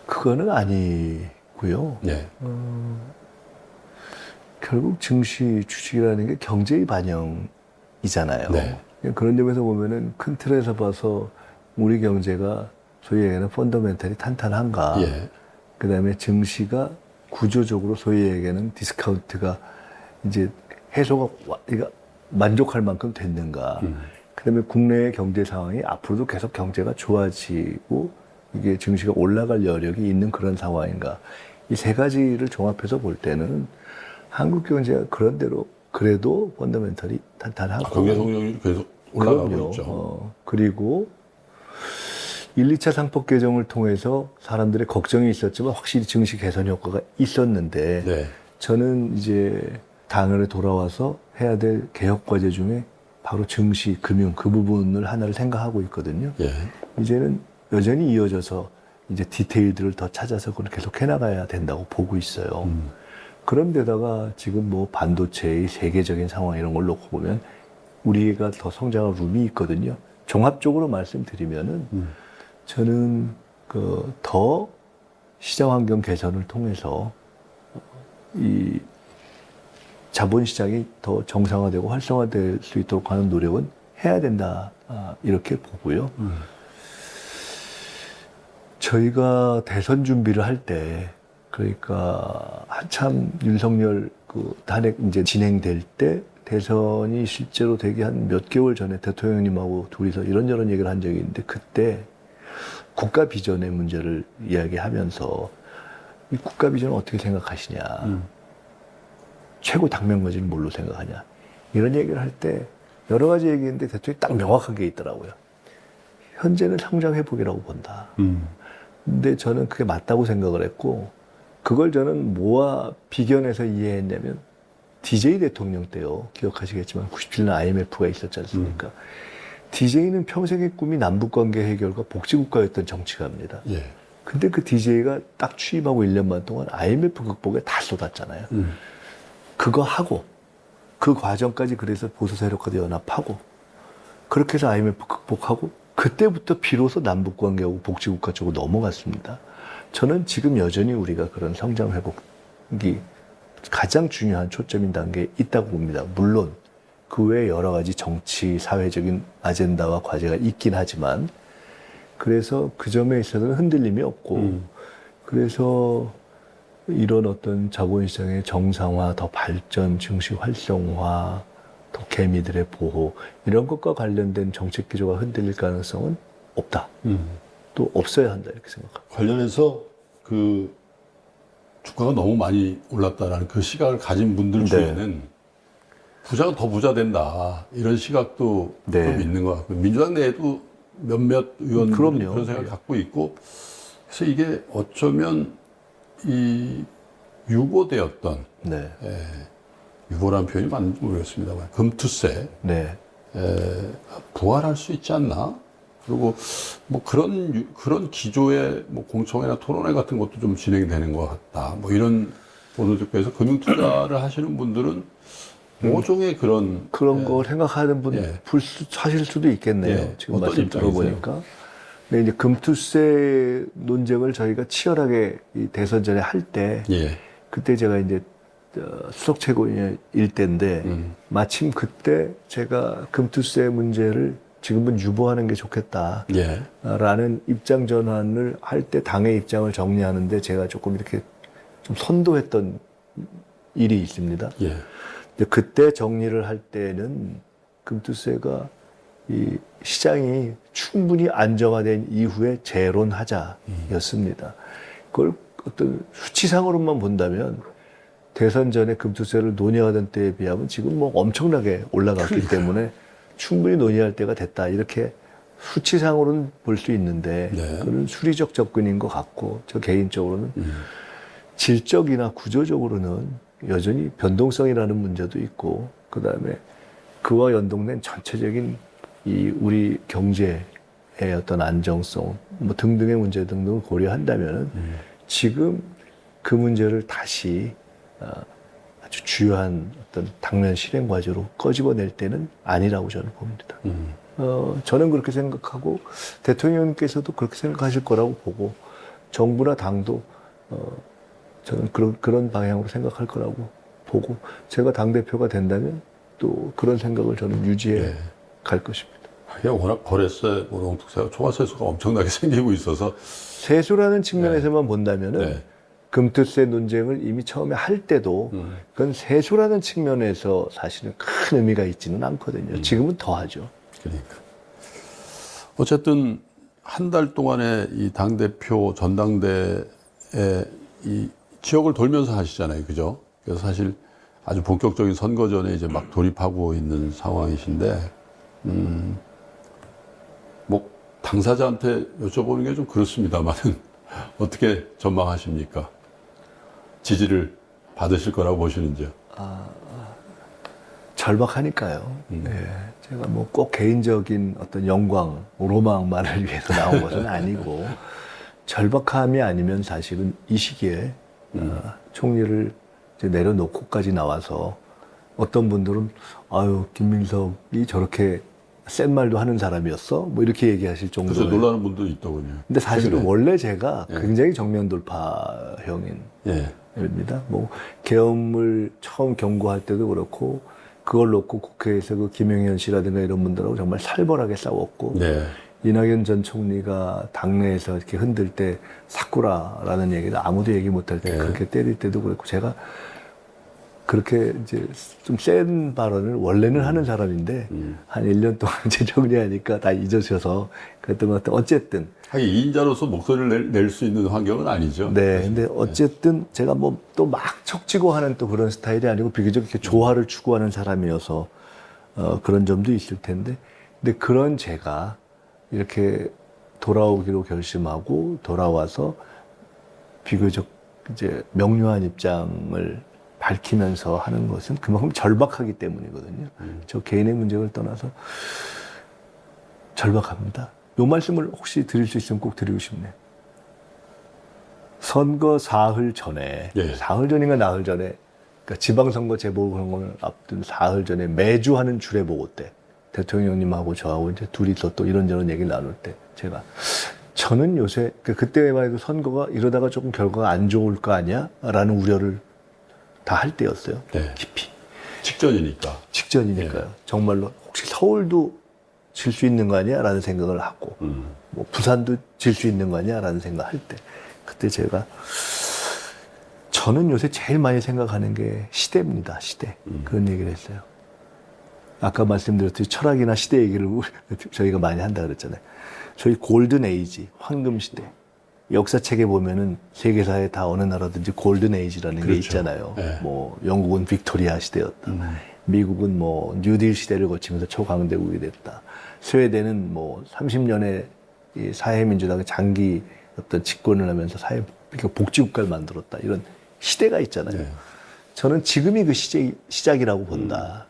그거는 아니고요. 네. 결국 증시 주식이라는 게 경제의 반영이잖아요. 네. 그런 점에서 보면은 큰 틀에서 봐서 우리 경제가 소위 얘기하는 펀더멘탈이 탄탄한가. 예. 그 다음에 증시가 구조적으로 소위 얘기하는 디스카운트가 이제 해소가 만족할 만큼 됐는가. 그 다음에 국내의 경제 상황이 앞으로도 계속 경제가 좋아지고 이게 증시가 올라갈 여력이 있는 그런 상황인가. 이 세 가지를 종합해서 볼 때는 한국 경제가 그런 대로 그래도 펀더멘털이 탄탄하고 경제 성장률이 계속 올라가고 그럼요. 있죠. 그리고 1, 2차 상법 개정을 통해서 사람들의 걱정이 있었지만 확실히 증시 개선 효과가 있었는데 네. 저는 이제 당연히 돌아와서 해야 될 개혁 과제 중에 바로 증시, 금융 그 부분을 하나를 생각하고 있거든요. 예. 이제는 여전히 이어져서 이제 디테일들을 더 찾아서 그걸 계속 해나가야 된다고 보고 있어요. 그런데다가 지금 뭐 반도체의 세계적인 상황 이런 걸 놓고 보면 우리가 더 성장할 룸이 있거든요. 종합적으로 말씀드리면은 저는 그 더 시장 환경 개선을 통해서 이 자본시장이 더 정상화되고 활성화될 수 있도록 하는 노력은 해야 된다. 이렇게 보고요. 저희가 대선 준비를 할 때, 그러니까 한참 윤석열 그 탄핵 이제 진행될 때 대선이 실제로 되기 한 몇 개월 전에 대통령님하고 둘이서 이런저런 얘기를 한 적이 있는데 그때 국가 비전의 문제를 이야기하면서 이 국가 비전을 어떻게 생각하시냐. 최고 당면거지는 뭘로 생각하냐. 이런 얘기를 할 때 여러 가지 얘기했는데 대통령이 딱 명확하게 있더라고요. 현재는 성장 회복이라고 본다. 근데 저는 그게 맞다고 생각을 했고 그걸 저는 뭐와 비견해서 이해했냐면 DJ 대통령 때요. 기억하시겠지만 97년 IMF가 있었지 않습니까? DJ는 평생의 꿈이 남북관계 해결과 복지국가였던 정치가입니다. 예. 근데 그 DJ가 딱 취임하고 1년만 동안 IMF 극복에 다 쏟았잖아요. 그거 하고 그 과정까지 그래서 보수 세력과도 연합하고 그렇게 해서 IMF 극복하고 그때부터 비로소 남북관계하고 복지국가 쪽으로 넘어갔습니다. 저는 지금 여전히 우리가 그런 성장 회복이 가장 중요한 초점인 단계에 있다고 봅니다. 물론 그 외에 여러 가지 정치, 사회적인 아젠다와 과제가 있긴 하지만 그래서 그 점에 있어서는 흔들림이 없고 그래서 이런 어떤 자본시장의 정상화, 더 발전, 증시 활성화, 더 개미들의 보호 이런 것과 관련된 정책 기조가 흔들릴 가능성은 없다. 또 없어야 한다 이렇게 생각합니다. 관련해서 그 주가가 너무 많이 올랐다라는 그 시각을 가진 분들 네. 중에는 부자가 더 부자 된다 이런 시각도 네. 좀 있는 것 같고 민주당 내에도 몇몇 의원들은 그럼요. 그런 생각을 갖고 있고 그래서 이게 어쩌면 이 유보되었던 네. 유보라는 표현이 맞는지 모르겠습니다만 금투세 네. 부활할 수 있지 않나? 그리고 뭐 그런 기조의 뭐 공청회나 토론회 같은 것도 좀 진행이 되는 것 같다. 뭐 이런 보도 듣고 해서 금융 투자를 하시는 분들은 모종의 그런 걸 생각하는 분 하실 수도 있겠네요. 지금 어떤 말씀 입장이세요? 들어보니까. 근데 이제 금투세 논쟁을 저희가 치열하게 이 대선 전에 할 때 예. 그때 제가 이제 수석 최고위원 때인데 마침 그때 제가 금투세 문제를 지금은 유보하는 게 좋겠다. 예. 라는 입장 전환을 할 때 당의 입장을 정리하는데 제가 조금 이렇게 좀 선도했던 일이 있습니다. 예. 근데 그때 정리를 할 때는 금투세가 이 시장이 충분히 안정화된 이후에 재론하자였습니다. 그걸 어떤 수치상으로만 본다면 대선 전에 금투세를 논의하던 때에 비하면 지금 뭐 엄청나게 올라갔기 때문에 충분히 논의할 때가 됐다. 이렇게 수치상으로는 볼 수 있는데 네. 그건 수리적 접근인 것 같고 저 개인적으로는 질적이나 구조적으로는 여전히 변동성이라는 문제도 있고 그다음에 그와 연동된 전체적인 이 우리 경제의 어떤 안정성 뭐 등등의 문제 등등을 고려한다면은 지금 그 문제를 다시 아주 주요한 어떤 당면 실행 과제로 꺼집어낼 때는 아니라고 저는 봅니다. 저는 그렇게 생각하고 대통령님께서도 그렇게 생각하실 거라고 보고 정부나 당도 저는 그런 방향으로 생각할 거라고 보고 제가 당대표가 된다면 또 그런 생각을 저는 유지해 갈 것입니다. 이게 워낙 거래세, 농특세가 초과세수가 엄청나게 생기고 있어서 세수라는 측면에서만 본다면은 네. 금투세 논쟁을 이미 처음에 할 때도 그건 세수라는 측면에서 사실은 큰 의미가 있지는 않거든요. 지금은 더하죠. 그러니까 어쨌든 한 달 동안의 이 당대표 전당대회 이 지역을 돌면서 하시잖아요. 그죠? 그래서 사실 아주 본격적인 선거 전에 이제 막 돌입하고 있는 상황이신데 뭐 당사자한테 여쭤보는 게 좀 그렇습니다만은 어떻게 전망하십니까? 지지를 받으실 거라고 보시는지요? 절박하니까요. 네. 제가 뭐 꼭 개인적인 어떤 영광, 로망만을 위해서 나온 것은 아니고 절박함이 아니면 사실은 이 시기에 총리를 이제 내려놓고까지 나와서 어떤 분들은 아유 김민석이 저렇게 센 말도 하는 사람이었어? 뭐 이렇게 얘기하실 그래서 정도로. 놀라는 분도 있더군요. 근데 사실은 최근에. 원래 제가 굉장히 정면 돌파형인 예. 입니다. 뭐 계엄을 처음 경고할 때도 그렇고 그걸 놓고 국회에서 그 김영현 씨라든가 이런 분들하고 정말 살벌하게 싸웠고 네. 이낙연 전 총리가 당내에서 이렇게 흔들 때 사쿠라라는 얘기를 아무도 얘기 못할 때 그렇게 때릴 때도 그렇고 제가 그렇게 이제 좀 센 발언을 원래는 하는 사람인데 한 1년 동안 이제 정리하니까 다 잊으셔서 그랬던 것 같아요. 어쨌든 하긴 2인자로서 목소리를 낼 수 있는 환경은 아니죠. 네, 근데 어쨌든 제가 뭐 또 막 척지고 하는 또 그런 스타일이 아니고 비교적 이렇게 조화를 추구하는 사람이어서 그런 점도 있을 텐데, 근데 그런 제가 이렇게 돌아오기로 결심하고 돌아와서 비교적 이제 명료한 입장을 밝히면서 하는 것은 그만큼 절박하기 때문이거든요. 저 개인의 문제를 떠나서 절박합니다. 요 말씀을 혹시 드릴 수 있으면 꼭 드리고 싶네요. 선거 사흘 전에, 사흘 전인가 나흘 전에, 그러니까 지방선거 재보궐선거를 앞둔 사흘 전에 매주 하는 주례보고 때, 대통령님하고 저하고 이제 둘이서 또 이런저런 얘기를 나눌 때, 제가, 저는 요새, 그때만 해도 선거가 이러다가 조금 결과가 안 좋을 거 아니야? 라는 우려를 다 할 때였어요. 네. 깊이. 직전이니까. 직전이니까요. 네. 정말로 혹시 서울도 질 수 있는 거 아니야? 라는 생각을 하고 뭐 부산도 질 수 있는 거 아니야? 라는 생각을 할 때 그때 저는 요새 제일 많이 생각하는 게 시대입니다. 시대. 그런 얘기를 했어요. 아까 말씀드렸듯이 철학이나 시대 얘기를 저희가 많이 한다 그랬잖아요. 저희 골든 에이지, 황금 시대. 역사책에 보면은 세계사에 다 어느 나라든지 골든 에이지라는 게 그렇죠. 있잖아요. 네. 뭐 영국은 빅토리아 시대였다. 미국은 뭐 뉴딜 시대를 거치면서 초강대국이 됐다. 스웨덴은 뭐 30년의 이 사회민주당의 장기 어떤 집권을 하면서 복지국가를 만들었다. 이런 시대가 있잖아요. 네. 저는 지금이 그 시작이라고 본다.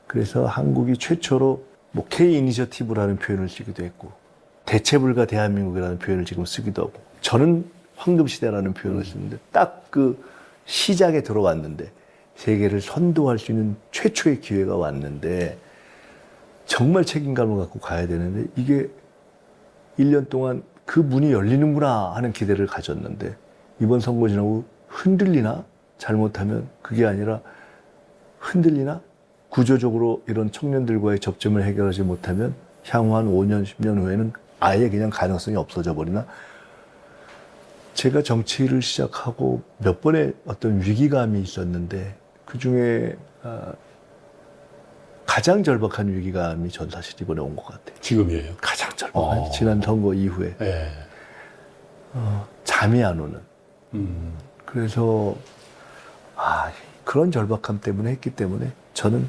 그래서 한국이 최초로 뭐 K 이니셔티브라는 표현을 쓰기도 했고 대체불가 대한민국이라는 표현을 지금 쓰기도 하고 저는 황금시대라는 표현을 쓰는데 딱 그 시작에 들어왔는데 세계를 선도할 수 있는 최초의 기회가 왔는데 정말 책임감을 갖고 가야 되는데 이게 1년 동안 그 문이 열리는구나 하는 기대를 가졌는데 이번 선거 지나고 흔들리나? 잘못하면 그게 아니라 흔들리나? 구조적으로 이런 청년들과의 접점을 해결하지 못하면 향후 한 5년, 10년 후에는 아예 그냥 가능성이 없어져 버리나? 제가 정치를 시작하고 몇 번의 어떤 위기감이 있었는데 그 중에 가장 절박한 위기감이 전 사실 이번에 온 것 같아요. 지금이에요. 가장 절박한 지난 선거 이후에 네. 잠이 안 오는. 그래서 그런 절박함 때문에 했기 때문에 저는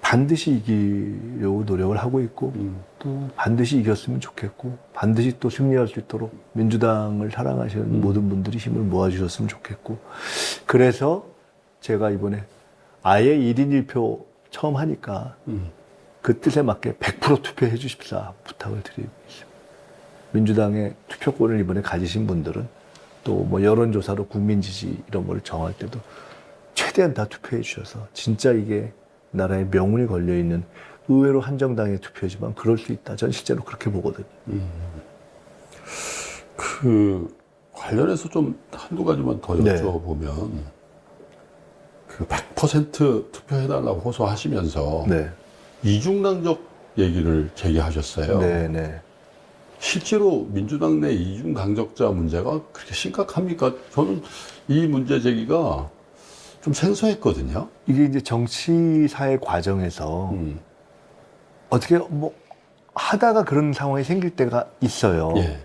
반드시 이기려고 노력을 하고 있고 또 반드시 이겼으면 좋겠고 반드시 또 승리할 수 있도록 민주당을 사랑하시는 모든 분들이 힘을 모아주셨으면 좋겠고 그래서 제가 이번에 아예 1인 1표 처음 하니까 그 뜻에 맞게 100% 투표해 주십사 부탁을 드리고 있습니다. 민주당의 투표권을 이번에 가지신 분들은 또 뭐 여론조사로 국민 지지 이런 걸 정할 때도 최대한 다 투표해 주셔서 진짜 이게 나라의 명운이 걸려있는 의외로 한정당의 투표지만 그럴 수 있다. 전 실제로 그렇게 보거든요. 그 관련해서 좀 한두 가지만 더 네. 여쭤보면 그 100% 투표해달라고 호소하시면서 네. 이중당적 얘기를 제기하셨어요. 네. 실제로 민주당 내 이중당적자 문제가 그렇게 심각합니까? 저는 이 문제 제기가 좀 생소했거든요. 이게 이제 정치 사회 과정에서 어떻게 뭐 하다가 그런 상황이 생길 때가 있어요. 예.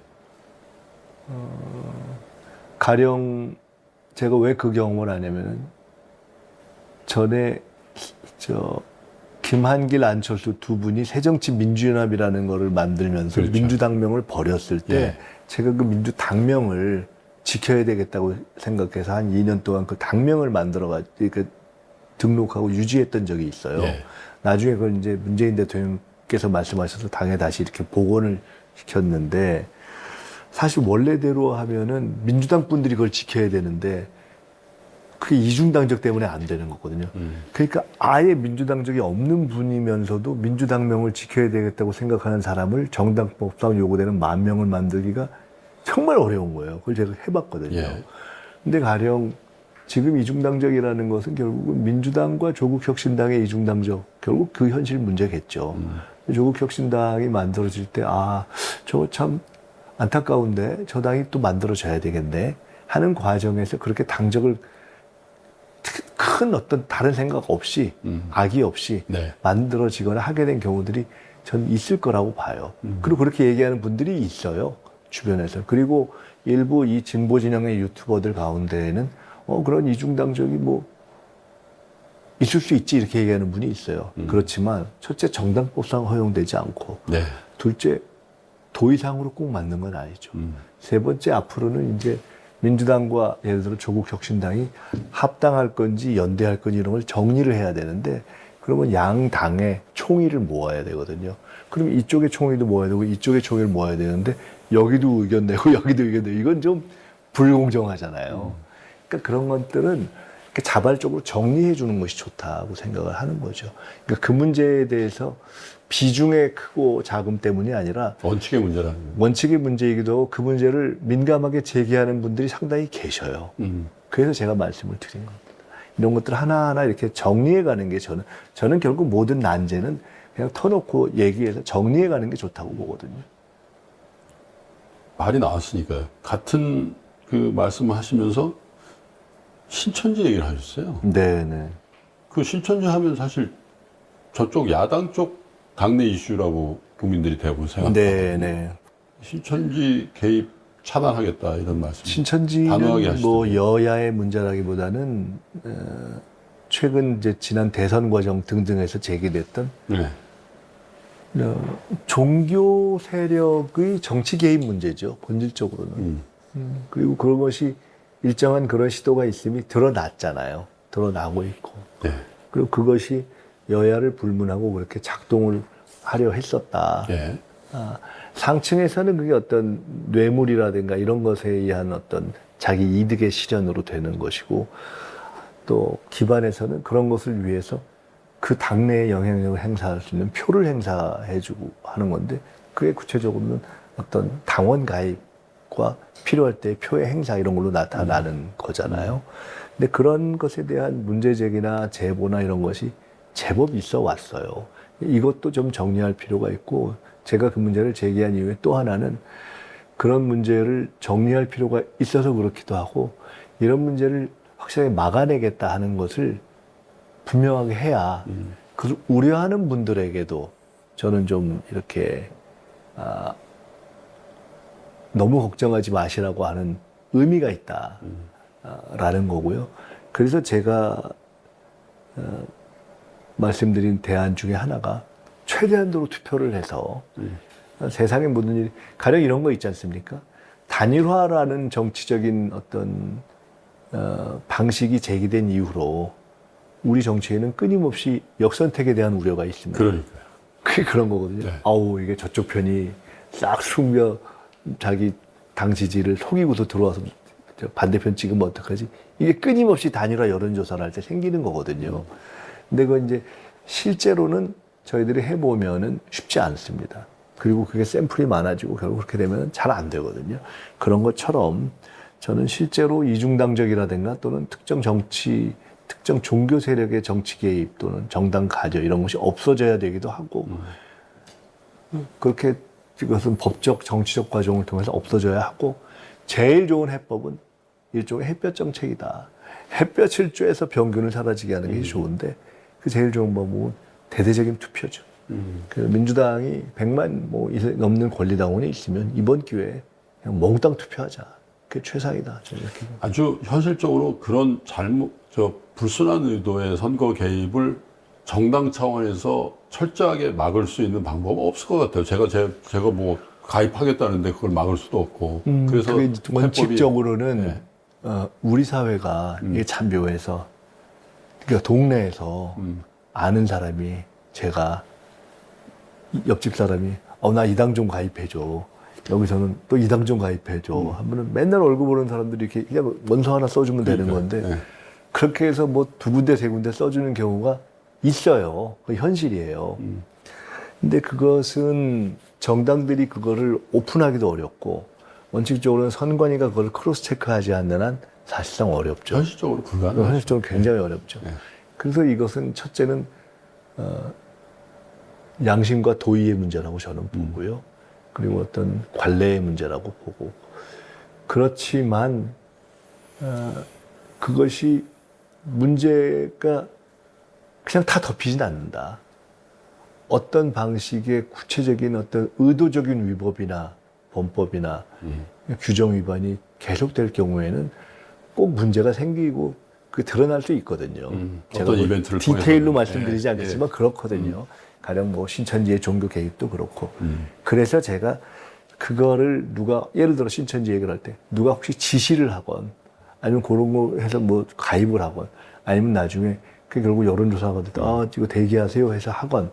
가령 제가 왜 그 경험을 하냐면은 전에 김한길, 안철수 두 분이 새정치민주연합이라는 거를 만들면서 그렇죠. 민주당명을 버렸을 때 예. 제가 그 민주당명을 지켜야 되겠다고 생각해서 한 2년 동안 그 당명을 만들어가지고 그 등록하고 유지했던 적이 있어요. 예. 나중에 그걸 이제 문재인 대통령께서 말씀하셔서 당에 다시 이렇게 복원을 시켰는데 사실 원래대로 하면은 민주당 분들이 그걸 지켜야 되는데 그게 이중당적 때문에 안 되는 거거든요. 그러니까 아예 민주당적이 없는 분이면서도 민주당명을 지켜야 되겠다고 생각하는 사람을 정당법상 요구되는 10,000명을 만들기가 정말 어려운 거예요. 그걸 제가 해봤거든요. 예. 근데 가령 지금 이중당적이라는 것은 결국은 민주당과 조국혁신당의 이중당적, 결국 그 현실 문제겠죠. 조국혁신당이 만들어질 때, 저거 참 안타까운데 저 당이 또 만들어져야 되겠네 하는 과정에서 그렇게 당적을 큰 어떤 다른 생각 없이, 악의 없이 네. 만들어지거나 하게 된 경우들이 전 있을 거라고 봐요. 그리고 그렇게 얘기하는 분들이 있어요. 주변에서. 그리고 일부 이 진보 진영의 유튜버들 가운데에는 그런 이중당적이 뭐 있을 수 있지 이렇게 얘기하는 분이 있어요. 그렇지만 첫째 정당법상 허용되지 않고 네. 둘째 도의상으로 꼭 맞는 건 아니죠. 세 번째 앞으로는 이제 민주당과 예를 들어 조국혁신당이 합당할 건지 연대할 건지 이런 걸 정리를 해야 되는데 그러면 양 당의 총의를 모아야 되거든요. 그럼 이쪽의 총의도 모아야 되고 이쪽의 총의를 모아야 되는데 여기도 의견 내고 여기도 의견 내고 이건 좀 불공정하잖아요. 그러니까 그런 것들은 자발적으로 정리해 주는 것이 좋다고 생각을 하는 거죠. 그러니까 그 문제에 대해서 비중의 크고 작음 때문이 아니라 원칙의 문제라는 거예요. 원칙의 문제이기도 하고 그 문제를 민감하게 제기하는 분들이 상당히 계셔요. 그래서 제가 말씀을 드린 겁니다. 이런 것들 하나하나 이렇게 정리해가는 게 저는 결국 모든 난제는 그냥 터놓고 얘기해서 정리해가는 게 좋다고 보거든요. 말이 나왔으니까요. 같은 그 말씀을 하시면서 신천지 얘기를 하셨어요. 네네. 그 신천지 하면 사실 저쪽 야당 쪽 당내 이슈라고 국민들이 대부분 생각하거든요. 네네. 신천지 개입 차단하겠다 이런 말씀. 단호하게 신천지는 하시더라고요. 뭐 여야의 문제라기보다는 최근 이제 지난 대선 과정 등등에서 제기됐던 네. 종교 세력의 정치 개입 문제죠. 본질적으로는. 그리고 그런 것이 일정한 그런 시도가 있음이 드러났잖아요. 드러나고 있고. 네. 그리고 그것이 여야를 불문하고 그렇게 작동을 하려 했었다. 네. 상층에서는 그게 어떤 뇌물이라든가 이런 것에 의한 어떤 자기 이득의 실현으로 되는 것이고, 또 기반에서는 그런 것을 위해서 그 당내의 영향력을 행사할 수 있는 표를 행사해주고 하는 건데, 그게 구체적으로는 어떤 당원 가입과 필요할 때 표의 행사 이런 걸로 나타나는 거잖아요. 근데 그런 것에 대한 문제 제기나 제보나 이런 것이 제법 있어 왔어요. 이것도 좀 정리할 필요가 있고, 제가 그 문제를 제기한 이유에 또 하나는 그런 문제를 정리할 필요가 있어서 그렇기도 하고, 이런 문제를 확실하게 막아내겠다 하는 것을 분명하게 해야 그걸 우려하는 분들에게도 저는 좀 이렇게 너무 걱정하지 마시라고 하는 의미가 있다 라는 거고요. 그래서 제가 말씀드린 대안 중에 하나가 최대한도로 투표를 해서 세상에 모든 일, 가령 이런 거 있지 않습니까? 단일화라는 정치적인 어떤 방식이 제기된 이후로 우리 정치에는 끊임없이 역선택에 대한 우려가 있습니다. 그러니까요. 그게 그런 거거든요. 네. 아우, 이게 저쪽 편이 싹 숙며 자기 당 지지를 속이고서 들어와서 반대편 찍으면 어떡하지? 이게 끊임없이 단일화 여론조사를 할 때 생기는 거거든요. 근데 그건 이제 실제로는 저희들이 해보면은 쉽지 않습니다. 그리고 그게 샘플이 많아지고 결국 그렇게 되면 잘 안 되거든요. 그런 것처럼 저는 실제로 이중당적이라든가 또는 특정 정치, 특정 종교 세력의 정치 개입 또는 정당 가저 이런 것이 없어져야 되기도 하고, 그렇게 이것은 법적, 정치적 과정을 통해서 없어져야 하고, 제일 좋은 해법은 일종의 햇볕 정책이다. 햇볕을 쬐서 병균을 사라지게 하는 게 좋은데, 그 제일 좋은 방법은 대대적인 투표죠. 그 민주당이 100만 넘는 권리당원이 있으면 이번 기회에 그냥 몽땅 투표하자. 그게 최상이다. 저는 이렇게 봅니다. 아주 현실적으로 그런 불순한 의도의 선거 개입을 정당 차원에서 철저하게 막을 수 있는 방법은 없을 것 같아요. 제가 뭐 가입하겠다는데 그걸 막을 수도 없고. 그래서 그게 원칙적으로는 네. 우리 사회가 이게 참 묘해서, 그러니까 동네에서 아는 사람이, 제가 옆집 사람이 나 이 당 좀 가입해줘. 여기서는 또 이 당 좀 가입해줘. 하면은 맨날 얼굴 보는 사람들이 이렇게 그냥 원서 하나 써주면 되는 건데, 네. 그렇게 해서 뭐 2군데, 3군데 써주는 경우가 있어요. 그게 현실이에요. 근데 그것은 정당들이 그거를 오픈하기도 어렵고, 원칙적으로는 선관위가 그걸 크로스 체크하지 않는 한 사실상 어렵죠. 현실적으로 불가능하죠. 현실적으로 굉장히 어렵죠. 네. 그래서 이것은 첫째는 양심과 도의의 문제라고 저는 보고요. 그리고 어떤 관례의 문제라고 보고, 그렇지만 그것이 문제가 그냥 다 덮이진 않는다. 어떤 방식의 구체적인 어떤 의도적인 위법이나 범법이나 규정 위반이 계속될 경우에는 꼭 문제가 생기고 그 드러날 수 있거든요. 제가 어떤 뭐 이벤트를 디테일로 통해서는. 말씀드리지 않겠지만 그렇거든요. 가령 뭐 신천지의 종교 개입도 그렇고. 그래서 제가 그거를 누가, 예를 들어 신천지 얘기를 할 때 누가 혹시 지시를 하건 아니면 그런 거 해서 뭐 가입을 하건 아니면 나중에 그 결국 여론조사가 됐다. 이거 대기하세요 해서 하건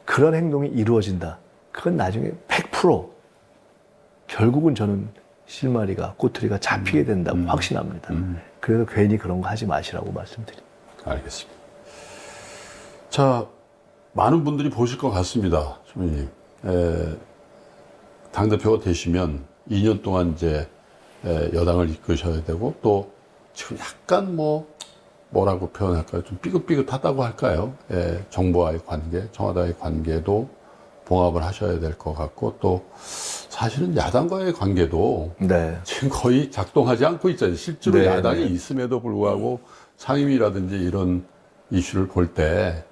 그런 행동이 이루어진다. 그건 나중에 100% 결국은 저는 실마리가, 꼬투리가 잡히게 된다고 확신합니다. 그래서 괜히 그런 거 하지 마시라고 말씀드립니다. 알겠습니다. 자, 많은 분들이 보실 것 같습니다. 주민님. 당대표가 되시면 2년 동안 이제 여당을 이끄셔야 되고, 또 지금 약간 뭐라고 표현할까요? 좀 삐긋삐긋하다고 할까요? 예, 정부와의 관계, 청와대와의 관계도 봉합을 하셔야 될 것 같고, 또 사실은 야당과의 관계도 네. 지금 거의 작동하지 않고 있잖아요. 실제로 네, 야당이 네. 있음에도 불구하고 상임위라든지 이런 이슈를 볼 때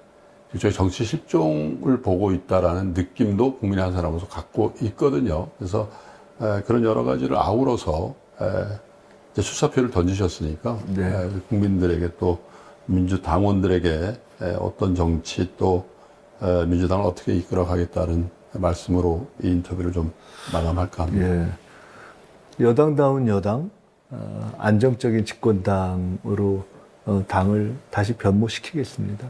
저희 정치 실종을 보고 있다라는 느낌도 국민의 한 사람으로서 갖고 있거든요. 그래서 그런 여러 가지를 아우러서 이제 출사표를 던지셨으니까 네. 국민들에게 또 민주당원들에게 어떤 정치 또 민주당을 어떻게 이끌어가겠다는 말씀으로 이 인터뷰를 좀 마감할까 합니다. 예. 여당다운 여당, 안정적인 집권당으로 당을 다시 변모시키겠습니다.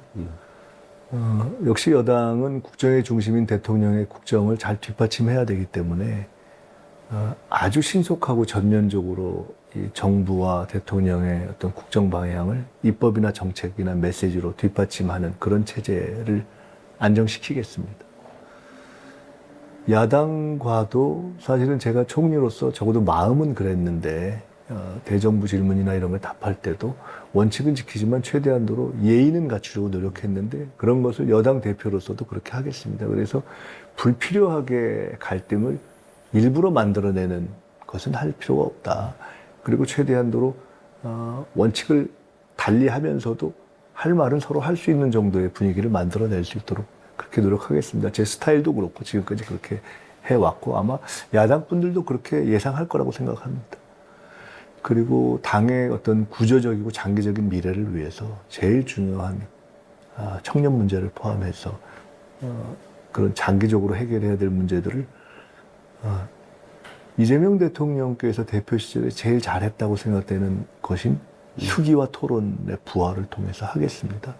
역시 여당은 국정의 중심인 대통령의 국정을 잘 뒷받침해야 되기 때문에 아주 신속하고 전면적으로 이 정부와 대통령의 어떤 국정 방향을 입법이나 정책이나 메시지로 뒷받침하는 그런 체제를 안정시키겠습니다. 야당과도 사실은 제가 총리로서 적어도 마음은 그랬는데 대정부 질문이나 이런 걸 답할 때도 원칙은 지키지만 최대한도로 예의는 갖추려고 노력했는데 그런 것을 여당 대표로서도 그렇게 하겠습니다. 그래서 불필요하게 갈등을 일부러 만들어내는 것은 할 필요가 없다. 그리고 최대한도로 원칙을 달리하면서도 할 말은 서로 할 수 있는 정도의 분위기를 만들어낼 수 있도록 그렇게 노력하겠습니다. 제 스타일도 그렇고 지금까지 그렇게 해왔고 아마 야당 분들도 그렇게 예상할 거라고 생각합니다. 그리고 당의 어떤 구조적이고 장기적인 미래를 위해서 제일 중요한 청년 문제를 포함해서 그런 장기적으로 해결해야 될 문제들을 이재명 대통령께서 대표 시절에 제일 잘했다고 생각되는 것인 수기와 토론의 부활을 통해서 하겠습니다.